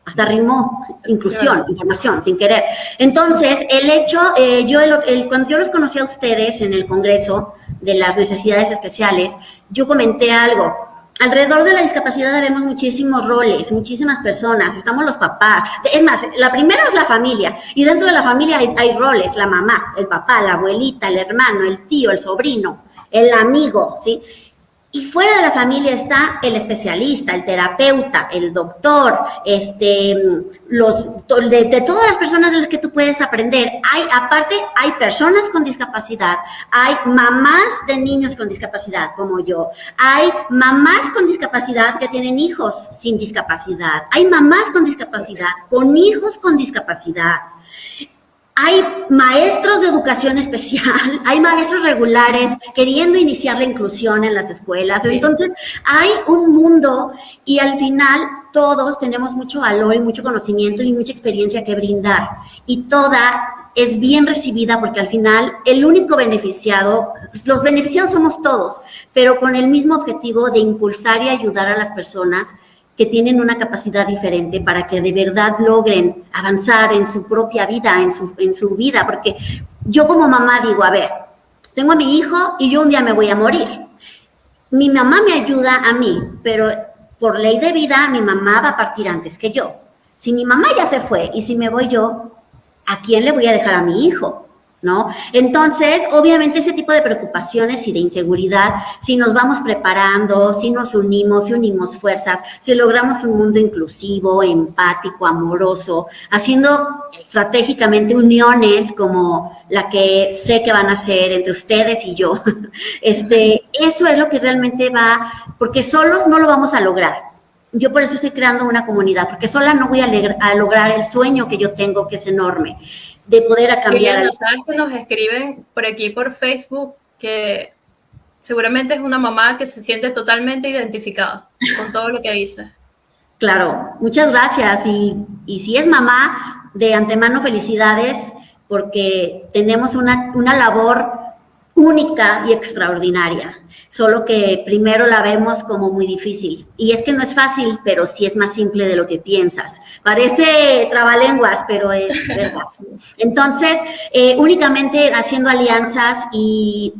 Hasta rimó, inclusión, información, sin querer. Entonces, el hecho, cuando yo los conocí a ustedes en el Congreso, de las necesidades especiales, yo comenté algo. Alrededor de la discapacidad vemos muchísimos roles, muchísimas personas, estamos los papás. Es más, la primera es la familia, y dentro de la familia hay roles, la mamá, el papá, la abuelita, el hermano, el tío, el sobrino, el amigo, ¿sí? Y fuera de la familia está el especialista, el terapeuta, el doctor, de todas las personas de las que tú puedes aprender. Aparte, hay personas con discapacidad, hay mamás de niños con discapacidad, como yo, hay mamás con discapacidad que tienen hijos sin discapacidad, hay mamás con discapacidad, con hijos con discapacidad. Hay maestros de educación especial, hay maestros regulares queriendo iniciar la inclusión en las escuelas. Sí. Entonces, hay un mundo y al final todos tenemos mucho valor y mucho conocimiento y mucha experiencia que brindar. Y toda es bien recibida porque al final el único beneficiado, los beneficiados somos todos, pero con el mismo objetivo de impulsar y ayudar a las personas que tienen una capacidad diferente para que de verdad logren avanzar en su propia vida, en su vida, porque yo como mamá digo, a ver, tengo a mi hijo y yo un día me voy a morir. Mi mamá me ayuda a mí, pero por ley de vida mi mamá va a partir antes que yo. Si mi mamá ya se fue y si me voy yo, ¿a quién le voy a dejar a mi hijo? ¿No? Entonces, obviamente ese tipo de preocupaciones y de inseguridad, si nos vamos preparando, si nos unimos, si unimos fuerzas, si logramos un mundo inclusivo, empático, amoroso, haciendo estratégicamente uniones como la que sé que van a hacer entre ustedes y yo, eso es lo que realmente va, porque solos no lo vamos a lograr. Yo por eso estoy creando una comunidad, porque sola no voy a lograr el sueño que yo tengo, que es enorme, de poder cambiar. Liliana, ¿sabes que nos escriben por aquí por Facebook que seguramente es una mamá que se siente totalmente identificada con todo lo que dice? Claro, muchas gracias. Y si es mamá, de antemano felicidades, porque tenemos una labor única y extraordinaria, solo que primero la vemos como muy difícil. Y es que no es fácil, pero sí es más simple de lo que piensas. Parece trabalenguas, pero es verdad. Entonces, únicamente haciendo alianzas y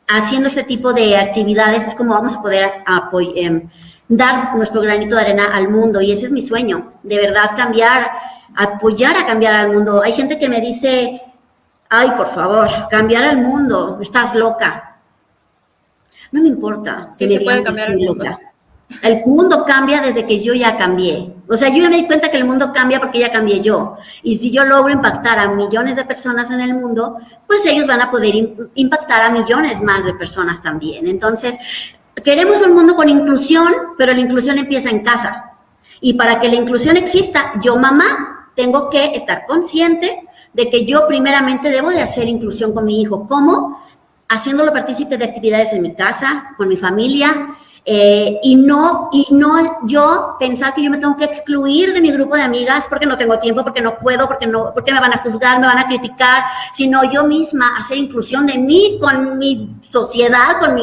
haciendo este tipo de actividades es como vamos a poder dar nuestro granito de arena al mundo. Y ese es mi sueño, de verdad apoyar a cambiar al mundo. Hay gente que me dice, ay, por favor, cambiar al mundo, estás loca. No me importa. Sí, se puede cambiar el mundo. Loca. El mundo cambia desde que yo ya cambié. O sea, yo ya me di cuenta que el mundo cambia porque ya cambié yo. Y si yo logro impactar a millones de personas en el mundo, pues ellos van a poder impactar a millones más de personas también. Entonces, queremos un mundo con inclusión, pero la inclusión empieza en casa. Y para que la inclusión exista, yo, mamá, tengo que estar consciente de que yo primeramente debo de hacer inclusión con mi hijo. ¿Cómo? Haciéndolo partícipe de actividades en mi casa, con mi familia, y no yo pensar que yo me tengo que excluir de mi grupo de amigas porque no tengo tiempo, porque no puedo, porque me van a juzgar, me van a criticar, sino yo misma hacer inclusión de mí con mi sociedad, con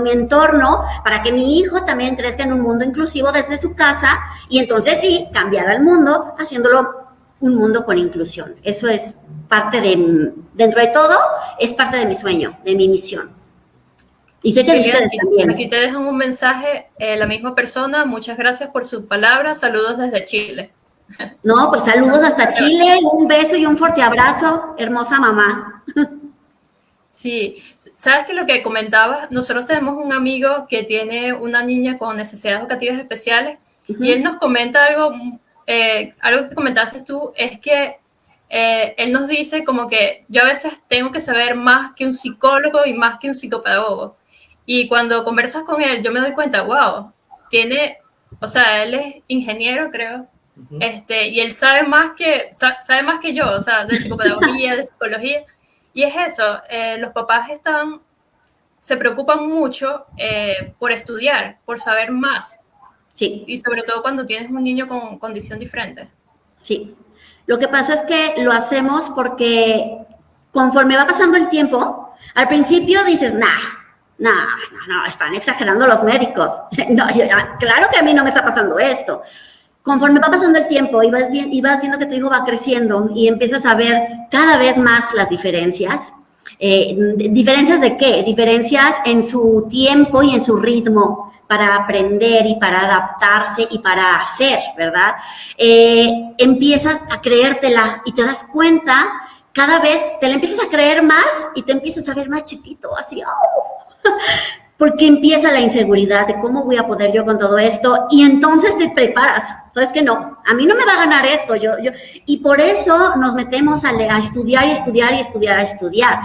mi entorno, para que mi hijo también crezca en un mundo inclusivo desde su casa, y entonces sí, cambiar al mundo haciéndolo un mundo con inclusión. Eso es parte dentro de todo, es parte de mi sueño, de mi misión. Y sé que Liliana, ustedes también. Aquí te dejan un mensaje, la misma persona, muchas gracias por sus palabras, saludos desde Chile. No, pues saludos hasta Chile, un beso y un fuerte abrazo, hermosa mamá. Sí, sabes que lo que comentabas, nosotros tenemos un amigo que tiene una niña con necesidades educativas especiales, y él nos comenta algo que comentaste tú, es que él nos dice como que yo a veces tengo que saber más que un psicólogo y más que un psicopedagogo. Y cuando conversas con él, yo me doy cuenta, wow, él es ingeniero, creo, y él sabe más que yo, o sea, de psicopedagogía, de psicología. Y es eso, los papás se preocupan mucho por estudiar, por saber más. Sí. Y sobre todo cuando tienes un niño con condición diferente. Sí. Lo que pasa es que lo hacemos porque conforme va pasando el tiempo, al principio dices, no, están exagerando los médicos. No, claro que a mí no me está pasando esto. Conforme va pasando el tiempo y vas viendo que tu hijo va creciendo y empiezas a ver cada vez más las diferencias, ¿Diferencias de qué? Diferencias en su tiempo y en su ritmo para aprender y para adaptarse y para hacer, ¿verdad? Empiezas a creértela y te das cuenta, cada vez te la empiezas a creer más y te empiezas a ver más chiquito, así, ¡oh! Porque empieza la inseguridad de cómo voy a poder yo con todo esto, y entonces te preparas. ¿Sabes que no? A mí no me va a ganar esto, y por eso nos metemos a estudiar y estudiar y estudiar, a estudiar,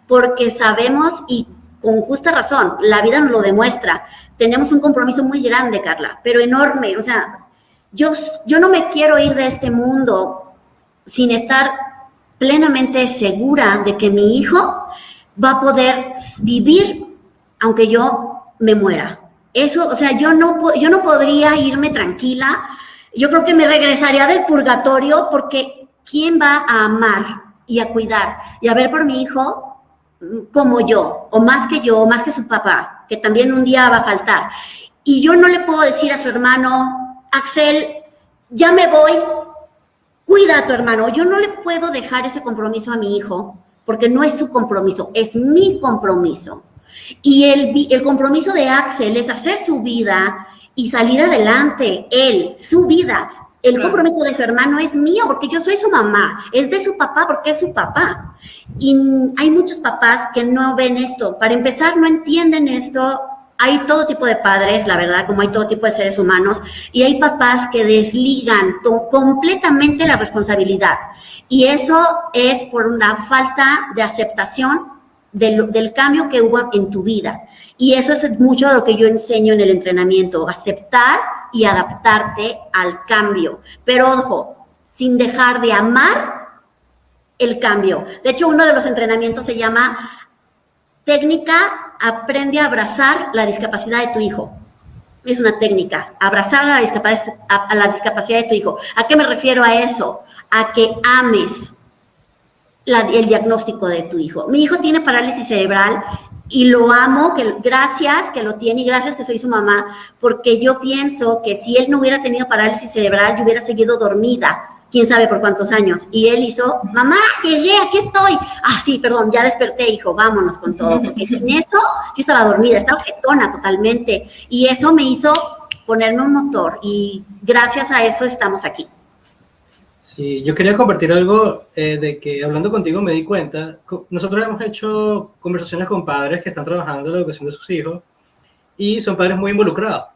porque sabemos, y con justa razón, la vida nos lo demuestra, tenemos un compromiso muy grande, Carla, pero enorme. O sea, yo no me quiero ir de este mundo sin estar plenamente segura de que mi hijo va a poder vivir aunque yo me muera. Eso, o sea, yo no podría irme tranquila. Yo creo que me regresaría del purgatorio, porque ¿quién va a amar y a cuidar y a ver por mi hijo como yo, o más que yo, o más que su papá, que también un día va a faltar? Y yo no le puedo decir a su hermano, Axel, ya me voy, cuida a tu hermano. Yo no le puedo dejar ese compromiso a mi hijo, porque no es su compromiso, es mi compromiso. Y el compromiso de Axel es hacer su vida y salir adelante, su vida. El compromiso de su hermano es mío, porque yo soy su mamá. Es de su papá, porque es su papá. Y hay muchos papás que no ven esto. Para empezar, no entienden esto. Hay todo tipo de padres, la verdad, como hay todo tipo de seres humanos, y hay papás que desligan completamente la responsabilidad. Y eso es por una falta de aceptación del cambio que hubo en tu vida. Y eso es mucho de lo que yo enseño en el entrenamiento: aceptar y adaptarte al cambio. Pero ojo, sin dejar de amar el cambio. De hecho, uno de los entrenamientos se llama técnica Aprende a abrazar la discapacidad de tu hijo. Es una técnica, abrazar a la discapacidad de tu hijo. ¿A qué me refiero a eso? A que ames el diagnóstico de tu hijo. Mi hijo tiene parálisis cerebral y lo amo, gracias que lo tiene y gracias que soy su mamá, porque yo pienso que si él no hubiera tenido parálisis cerebral, yo hubiera seguido dormida, quién sabe por cuántos años. Y él hizo, mamá, llegué, aquí estoy. Ah, sí, perdón, ya desperté, hijo, vámonos con todo. Porque sin eso, yo estaba dormida, estaba jetona totalmente. Y eso me hizo ponerme un motor y gracias a eso estamos aquí. Sí, yo quería compartir algo de que hablando contigo me di cuenta. Nosotros hemos hecho conversaciones con padres que están trabajando en la educación de sus hijos y son padres muy involucrados.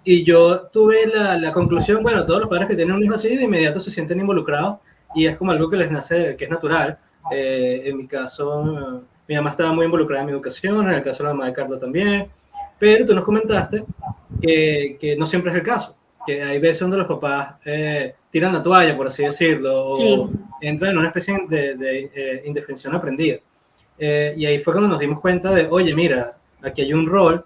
Y yo tuve la conclusión, bueno, todos los padres que tienen un hijo así de inmediato se sienten involucrados y es como algo que les nace, que es natural. En mi caso, mi mamá estaba muy involucrada en mi educación, en el caso de la mamá de Carla también, pero tú nos comentaste que no siempre es el caso, que hay veces donde los papás tiran la toalla, por así decirlo, sí, o entran en una especie de indefensión aprendida. Y ahí fue cuando nos dimos cuenta de, oye, mira, aquí hay un rol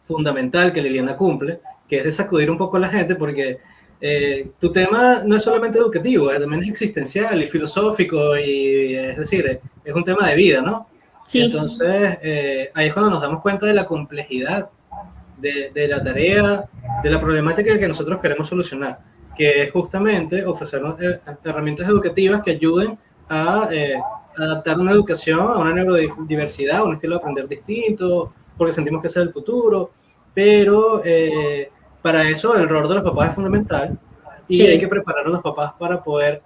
fundamental que Liliana cumple, que es de sacudir un poco a la gente, porque tu tema no es solamente educativo, también es existencial y filosófico, y es decir, es un tema de vida, ¿no? Sí. Entonces, ahí es cuando nos damos cuenta de la complejidad de la tarea, de la problemática que nosotros queremos solucionar, que es justamente ofrecernos herramientas educativas que ayuden a adaptar una educación a una neurodiversidad, a un estilo de aprender distinto, porque sentimos que ese es el futuro, pero para eso el rol de los papás es fundamental y sí, hay que preparar a los papás para poder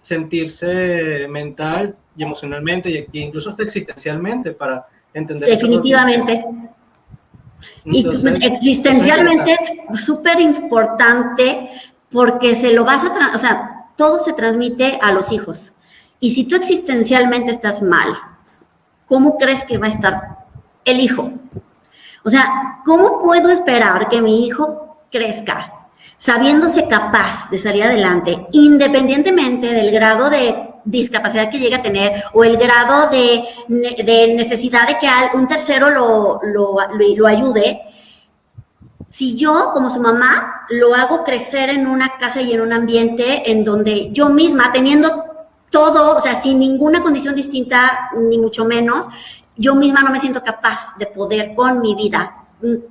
sentirse mental y emocionalmente e incluso hasta existencialmente para entender. Definitivamente. Entonces, y existencialmente es súper importante porque se lo vas a, o sea, todo se transmite a los hijos. Y si tú existencialmente estás mal, ¿cómo crees que va a estar el hijo? O sea, ¿cómo puedo esperar que mi hijo crezca sabiéndose capaz de salir adelante, independientemente del grado de discapacidad que llegue a tener o el grado de necesidad de que un tercero lo ayude? Si yo, como su mamá, lo hago crecer en una casa y en un ambiente en donde yo misma, teniendo todo, o sea, sin ninguna condición distinta, ni mucho menos, yo misma no me siento capaz de poder con mi vida.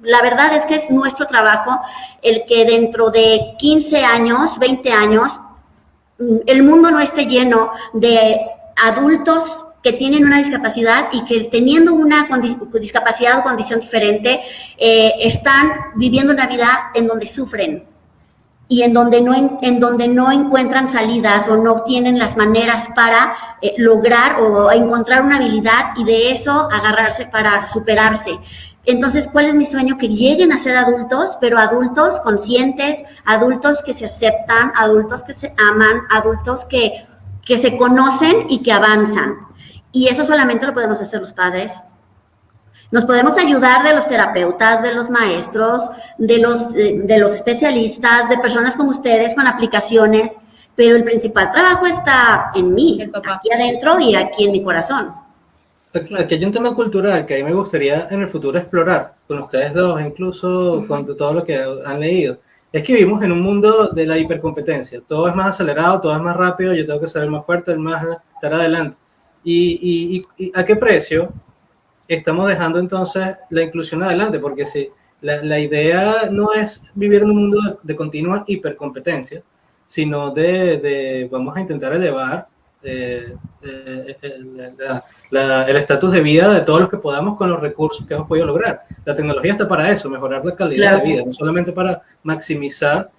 La verdad es que es nuestro trabajo el que dentro de 15 años, 20 años, el mundo no esté lleno de adultos que tienen una discapacidad y que teniendo una discapacidad o condición diferente, están viviendo una vida en donde sufren y en donde no encuentran salidas o no tienen las maneras para lograr o encontrar una habilidad y de eso agarrarse para superarse. Entonces, ¿cuál es mi sueño? Que lleguen a ser adultos, pero adultos conscientes, adultos que se aceptan, adultos que se aman, adultos que se conocen y que avanzan. Y eso solamente lo podemos hacer los padres. Nos podemos ayudar de los terapeutas, de los maestros, de los especialistas, de personas como ustedes con aplicaciones, pero el principal trabajo está en mí, aquí adentro y aquí en mi corazón. Aquí hay un tema cultural que a mí me gustaría en el futuro explorar con ustedes dos, incluso con todo lo que han leído. Es que vivimos en un mundo de la hipercompetencia. Todo es más acelerado, todo es más rápido, yo tengo que ser el más fuerte, el más estar adelante. ¿Y a qué precio estamos dejando entonces la inclusión adelante? Porque si la idea no es vivir en un mundo de continua hipercompetencia, sino vamos a intentar elevar el estatus de vida de todos los que podamos con los recursos que hemos podido lograr. La tecnología está para eso, mejorar la calidad de vida, no solamente para maximizar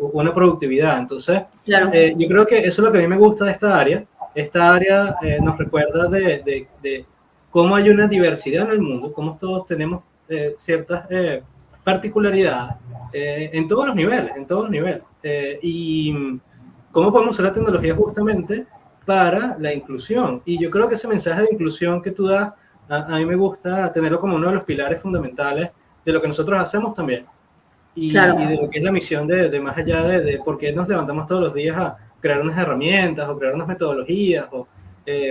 una productividad. Entonces, yo creo que eso es lo que a mí me gusta de esta área. Esta área nos recuerda de cómo hay una diversidad en el mundo, cómo todos tenemos ciertas particularidades en todos los niveles, y cómo podemos usar la tecnología justamente para la inclusión. Y yo creo que ese mensaje de inclusión que tú das, a mí me gusta tenerlo como uno de los pilares fundamentales de lo que nosotros hacemos también. Y de lo que es la misión de más allá de por qué nos levantamos todos los días a crear unas herramientas o crear unas metodologías,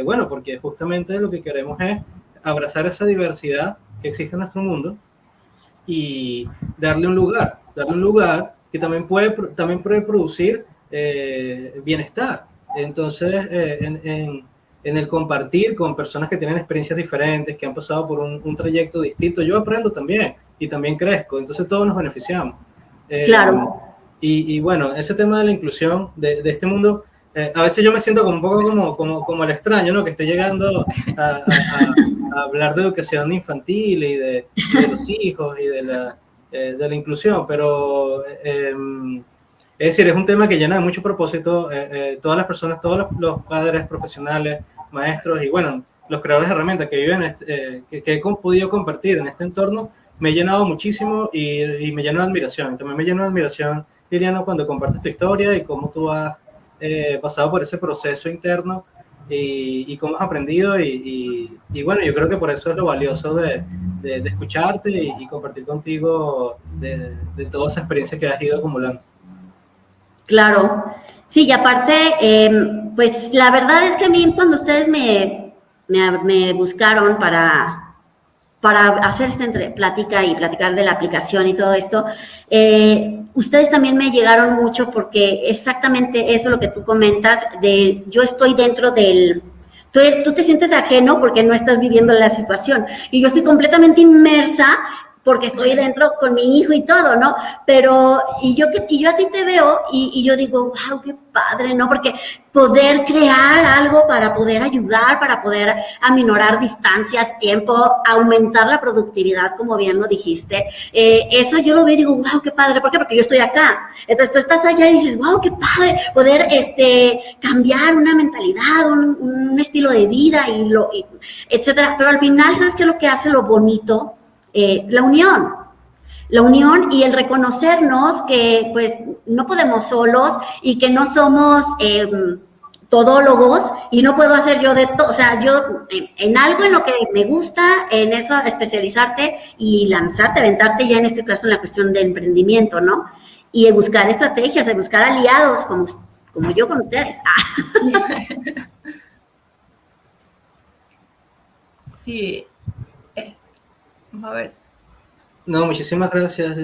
bueno, porque justamente lo que queremos es abrazar esa diversidad que existe en nuestro mundo y darle un lugar que también puede producir bienestar. Entonces, en el compartir con personas que tienen experiencias diferentes, que han pasado por un trayecto distinto, yo aprendo también y también crezco, entonces todos nos beneficiamos. Y bueno, ese tema de la inclusión de este mundo, a veces yo me siento como un poco como el extraño, ¿no? Que estoy llegando a hablar de educación infantil y de los hijos y de la inclusión, pero es decir, es un tema que llena de mucho propósito. Todas las personas, todos los padres profesionales, maestros y bueno, los creadores de herramientas que viven, que he podido compartir en este entorno, me he llenado muchísimo y me lleno de admiración. También me lleno de admiración, Liliana, cuando compartes tu historia y cómo tú has pasado por ese proceso interno y cómo has aprendido y bueno, yo creo que por eso es lo valioso de escucharte y compartir contigo de toda esa experiencia que has ido acumulando. Claro, sí, y aparte, pues la verdad es que a mí cuando ustedes me buscaron para hacer esta plática y platicar de la aplicación y todo esto, ustedes también me llegaron mucho porque exactamente eso lo que tú comentas, yo estoy dentro del... Tú te sientes ajeno porque no estás viviendo la situación y yo estoy completamente inmersa porque estoy dentro con mi hijo y todo, ¿no? Pero, y yo a ti te veo y yo digo, wow, qué padre, ¿no? Porque poder crear algo para poder ayudar, para poder aminorar distancias, tiempo, aumentar la productividad, como bien lo dijiste, eso yo lo veo y digo, wow, qué padre. ¿Por qué? Porque yo estoy acá. Entonces tú estás allá y dices, wow, qué padre, poder cambiar una mentalidad, un estilo de vida etcétera. Pero al final, ¿sabes qué es lo que hace lo bonito? La unión y el reconocernos que pues no podemos solos y que no somos todólogos y no puedo hacer yo de todo, o sea, yo en algo en lo que me gusta, en eso especializarte y lanzarte, aventarte ya en este caso en la cuestión de emprendimiento, ¿no? Y buscar estrategias, buscar aliados como yo con ustedes. Sí. A ver. No, muchísimas gracias.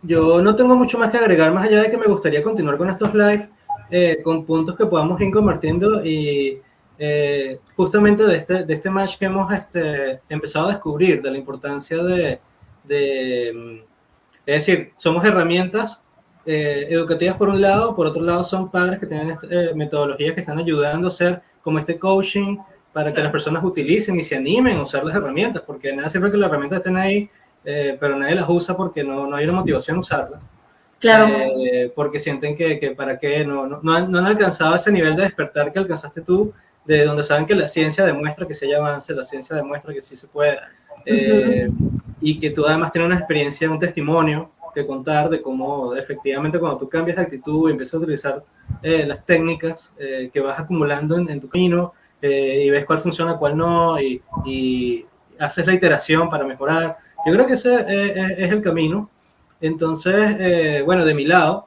Yo no tengo mucho más que agregar, más allá de que me gustaría continuar con estos live, con puntos que podamos ir compartiendo y justamente de este match que hemos empezado a descubrir, de la importancia es decir, somos herramientas educativas por un lado, por otro lado son padres que tienen metodologías que están ayudando a hacer como este coaching para que las personas utilicen y se animen a usar las herramientas, porque nada sirve que las herramientas estén ahí, pero nadie las usa porque no hay una motivación a usarlas. Claro. Porque sienten que para qué, no han alcanzado ese nivel de despertar que alcanzaste tú, de donde saben que la ciencia demuestra que se haya avance, la ciencia demuestra que sí se puede, y que tú además tienes una experiencia, un testimonio que contar de cómo efectivamente cuando tú cambias de actitud y empiezas a utilizar las técnicas que vas acumulando en tu camino, y ves cuál funciona, cuál no, y haces la iteración para mejorar. Yo creo que ese es el camino. Entonces, bueno, de mi lado,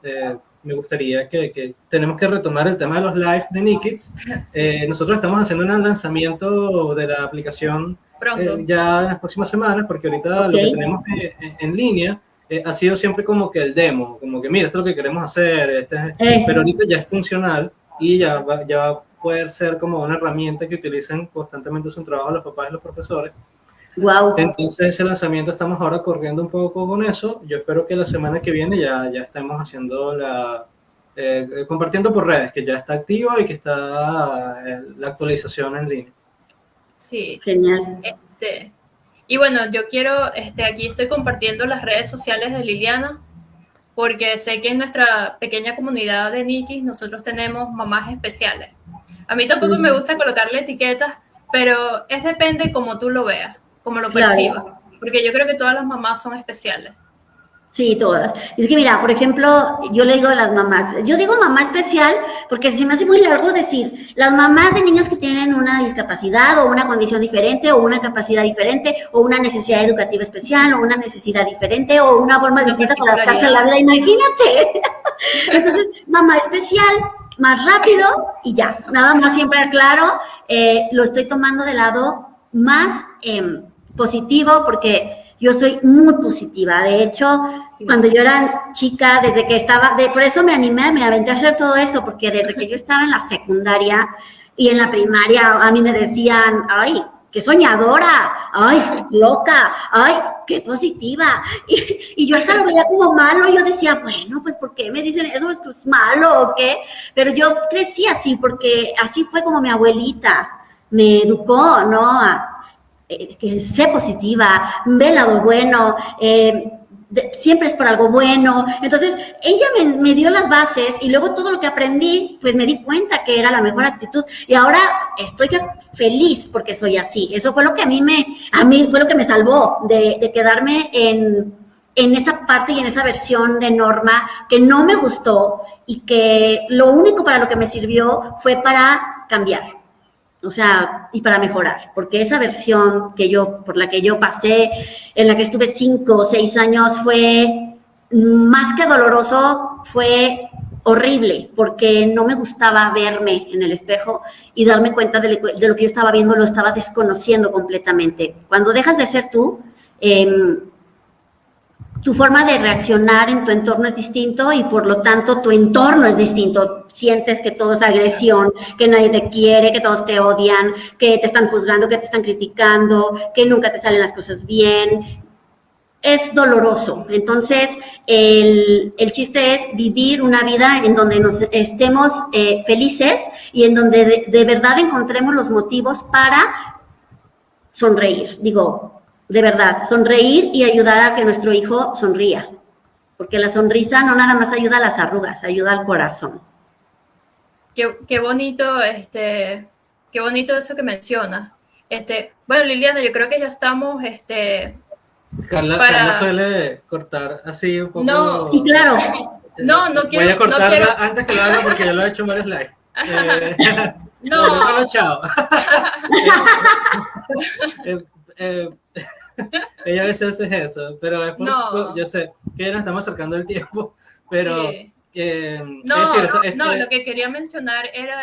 me gustaría que tenemos que retomar el tema de los live de Nikids. Nosotros estamos haciendo un lanzamiento de la aplicación ya en las próximas semanas, porque ahorita lo que tenemos en línea ha sido siempre como que el demo, como que mira, esto es lo que queremos hacer, pero ahorita ya es funcional y ya va a poder ser como una herramienta que utilicen constantemente en su trabajo los papás y los profesores. Wow. Entonces ese lanzamiento estamos ahora corriendo un poco con eso. Yo espero que la semana que viene ya estemos haciendo compartiendo por redes, que ya está activo y que está la actualización en línea. Sí. Genial. Y bueno, yo quiero, aquí estoy compartiendo las redes sociales de Liliana, porque sé que en nuestra pequeña comunidad de Nikis nosotros tenemos mamás especiales. A mí tampoco me gusta colocarle etiquetas, pero depende como tú lo veas, como lo percibas, porque yo creo que todas las mamás son especiales. Sí, todas. Es que mira, por ejemplo, yo le digo a las mamás, yo digo mamá especial porque se me hace muy largo decir las mamás de niños que tienen una discapacidad o una condición diferente o una capacidad diferente o una necesidad educativa especial o una necesidad diferente o una forma distinta para adaptarse a la vida, imagínate. Entonces, mamá especial, más rápido y ya, nada más siempre claro, lo estoy tomando del lado más positivo porque yo soy muy positiva. De hecho, cuando yo era chica, desde que estaba, por eso me aventé a hacer todo esto, porque desde que yo estaba en la secundaria y en la primaria, a mí me decían, ay, qué soñadora, ay, loca, ay, qué positiva. Y yo hasta lo veía como malo, y yo decía, bueno, pues, ¿por qué me dicen eso? ¿Es que es malo o qué? Pero yo crecí así, porque así fue como mi abuelita me educó, ¿no? Que sé positiva, ve el lado bueno, siempre es por algo bueno. Entonces, ella me dio las bases y luego todo lo que aprendí, pues me di cuenta que era la mejor actitud y ahora estoy feliz porque soy así. Eso fue lo que a mí fue lo que me salvó de quedarme en esa parte y en esa versión de Norma que no me gustó y que lo único para lo que me sirvió fue para cambiar. O sea, y para mejorar, porque esa versión por la que yo pasé, en la que estuve 5 o 6 años, fue más que doloroso, fue horrible, porque no me gustaba verme en el espejo y darme cuenta de lo que yo estaba viendo, lo estaba desconociendo completamente. Cuando dejas de ser tú, tu forma de reaccionar en tu entorno es distinto y por lo tanto tu entorno es distinto. Sientes que todo es agresión, que nadie te quiere, que todos te odian, que te están juzgando, que te están criticando, que nunca te salen las cosas bien. Es doloroso. Entonces, el chiste es vivir una vida en donde nos estemos felices y en donde de verdad encontremos los motivos para sonreír. Digo, de verdad, sonreír y ayudar a que nuestro hijo sonría. Porque la sonrisa no nada más ayuda a las arrugas, ayuda al corazón. Qué bonito, qué bonito eso que mencionas. Bueno, Liliana, yo creo que ya estamos, Carla suele cortar así un poco. No, sí, claro. No quiero. Voy a cortarla antes que lo haga porque yo lo he hecho en varios live. No, chao. Ella a veces hace eso, pero es yo sé que ya nos estamos acercando el tiempo, pero sí. Lo que quería mencionar era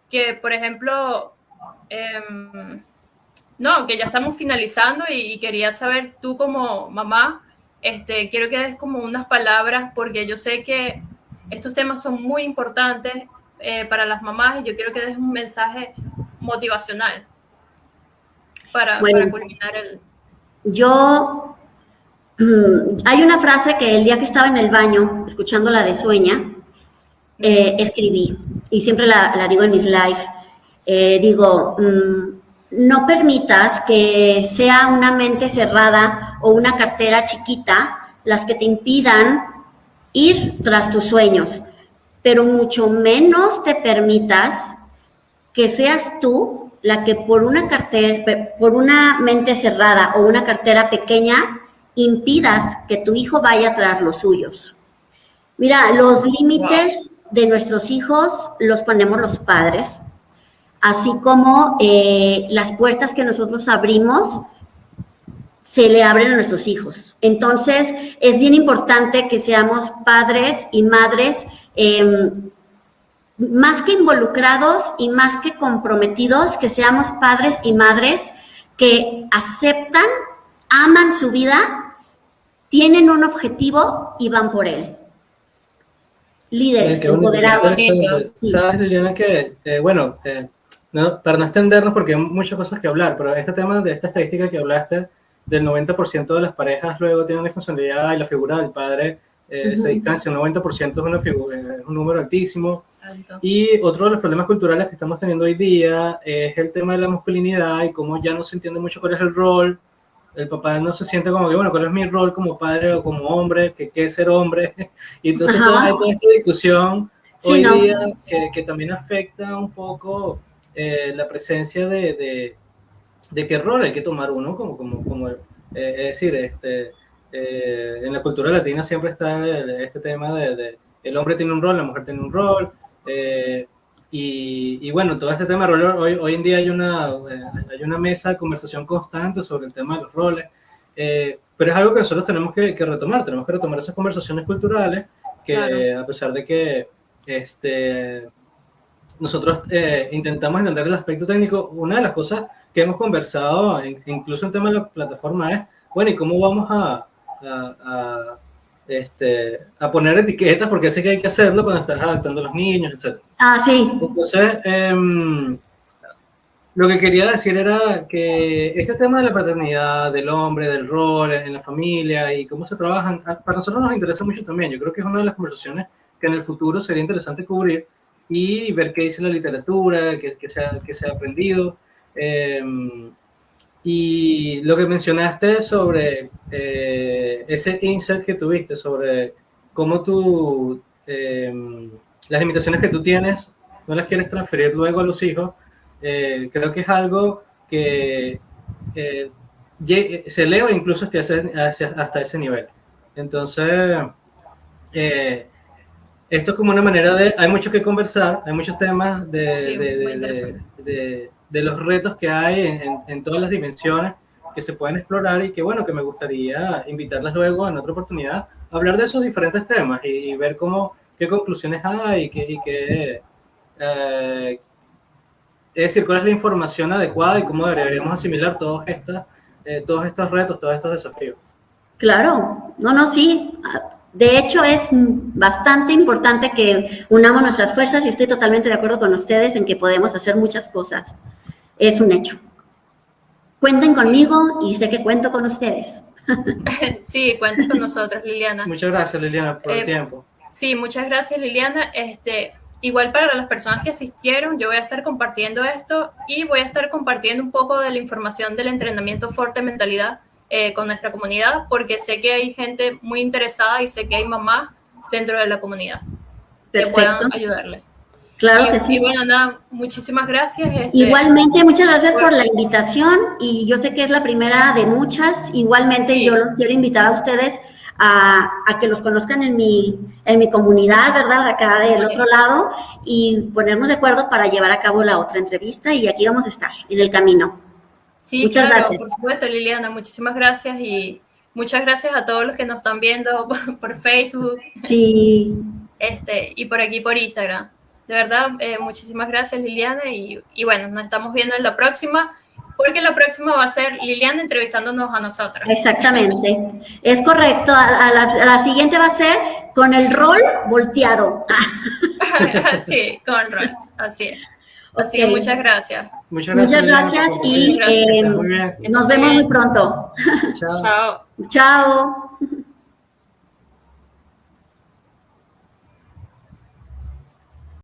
que, por ejemplo, que ya estamos finalizando y quería saber tú como mamá, quiero que des como unas palabras porque yo sé que estos temas son muy importantes para las mamás y yo quiero que des un mensaje motivacional para culminar Yo hay una frase que el día que estaba en el baño, escuchando la de Sueña, escribí, y siempre la digo en mis live, digo, no permitas que sea una mente cerrada o una cartera chiquita las que te impidan ir tras tus sueños, pero mucho menos te permitas que seas tú la que por una mente cerrada o una cartera pequeña impidas que tu hijo vaya tras los suyos. Mira, los límites de nuestros hijos los ponemos los padres, así como las puertas que nosotros abrimos se le abren a nuestros hijos. Entonces, es bien importante que seamos padres y madres más que involucrados y más que comprometidos, que seamos padres y madres que aceptan, aman su vida, tienen un objetivo y van por él. Líderes, empoderados. Sabes, Liliana, que, no, para no extendernos porque hay muchas cosas que hablar, pero este tema de esta estadística que hablaste, del 90% de las parejas luego tienen la funcionalidad y la figura del padre se distancia, un 90% es un número altísimo. Alto. Y otro de los problemas culturales que estamos teniendo hoy día es el tema de la masculinidad y cómo ya no se entiende mucho cuál es el rol. El papá no se siente como que, bueno, ¿cuál es mi rol como padre o como hombre? ¿Qué es ser hombre? Y entonces hay toda esta discusión hoy día que también afecta un poco la presencia de qué rol hay que tomar uno como es decir, en la cultura latina siempre está este tema de el hombre tiene un rol, la mujer tiene un rol, y bueno, todo este tema de rol, hoy en día hay una mesa de conversación constante sobre el tema de los roles, pero es algo que nosotros tenemos que retomar esas conversaciones culturales, que claro. A pesar de que nosotros intentamos entender el aspecto técnico, una de las cosas que hemos conversado, incluso en tema de la plataforma, es, bueno, ¿y cómo vamos a poner etiquetas? Porque sé que hay que hacerlo cuando estás adaptando a los niños, etc. Ah, sí. Entonces, lo que quería decir era que este tema de la paternidad, del hombre, del rol en la familia y cómo se trabajan, para nosotros nos interesa mucho también. Yo creo que es una de las conversaciones que en el futuro sería interesante cubrir y ver qué dice la literatura, qué se ha aprendido. Y lo que mencionaste sobre ese insight que tuviste, sobre cómo las limitaciones que tú tienes no las quieres transferir luego a los hijos, creo que es algo que se eleva incluso hasta ese nivel. Entonces, esto es como una manera hay mucho que conversar, hay muchos temas de los retos que hay en todas las dimensiones que se pueden explorar y que, bueno, que me gustaría invitarlas luego en otra oportunidad a hablar de esos diferentes temas y ver qué conclusiones hay es decir, cuál es la información adecuada y cómo deberíamos asimilar todos estos retos, todos estos desafíos. Claro, sí. De hecho, es bastante importante que unamos nuestras fuerzas y estoy totalmente de acuerdo con ustedes en que podemos hacer muchas cosas. Es un hecho. Cuenten conmigo y sé que cuento con ustedes. Sí, cuenten con nosotros, Liliana. Muchas gracias, Liliana, por el tiempo. Sí, muchas gracias, Liliana. Igual para las personas que asistieron, yo voy a estar compartiendo esto y voy a estar compartiendo un poco de la información del entrenamiento Forte Mentalidad con nuestra comunidad, porque sé que hay gente muy interesada y sé que hay mamás dentro de la comunidad que puedan ayudarle. Claro que sí. Y bueno, nada, muchísimas gracias. Igualmente, muchas gracias por la invitación y yo sé que es la primera de muchas. Igualmente yo los quiero invitar a ustedes a que los conozcan en mi comunidad, ¿verdad? Acá del otro lado y ponernos de acuerdo para llevar a cabo la otra entrevista y aquí vamos a estar en el camino. Sí, muchas gracias. Por supuesto, Liliana, muchísimas gracias y muchas gracias a todos los que nos están viendo por Facebook. Sí. Y por aquí por Instagram. De verdad, muchísimas gracias, Liliana, y bueno, nos estamos viendo en la próxima, porque la próxima va a ser Liliana entrevistándonos a nosotras. Exactamente, es correcto, a la siguiente va a ser con el rol volteado. Sí, con roles, así es. Así que muchas gracias. Muchas gracias. Muchas gracias y Muy bien. nos vemos muy pronto. Chao. Chao. Chao.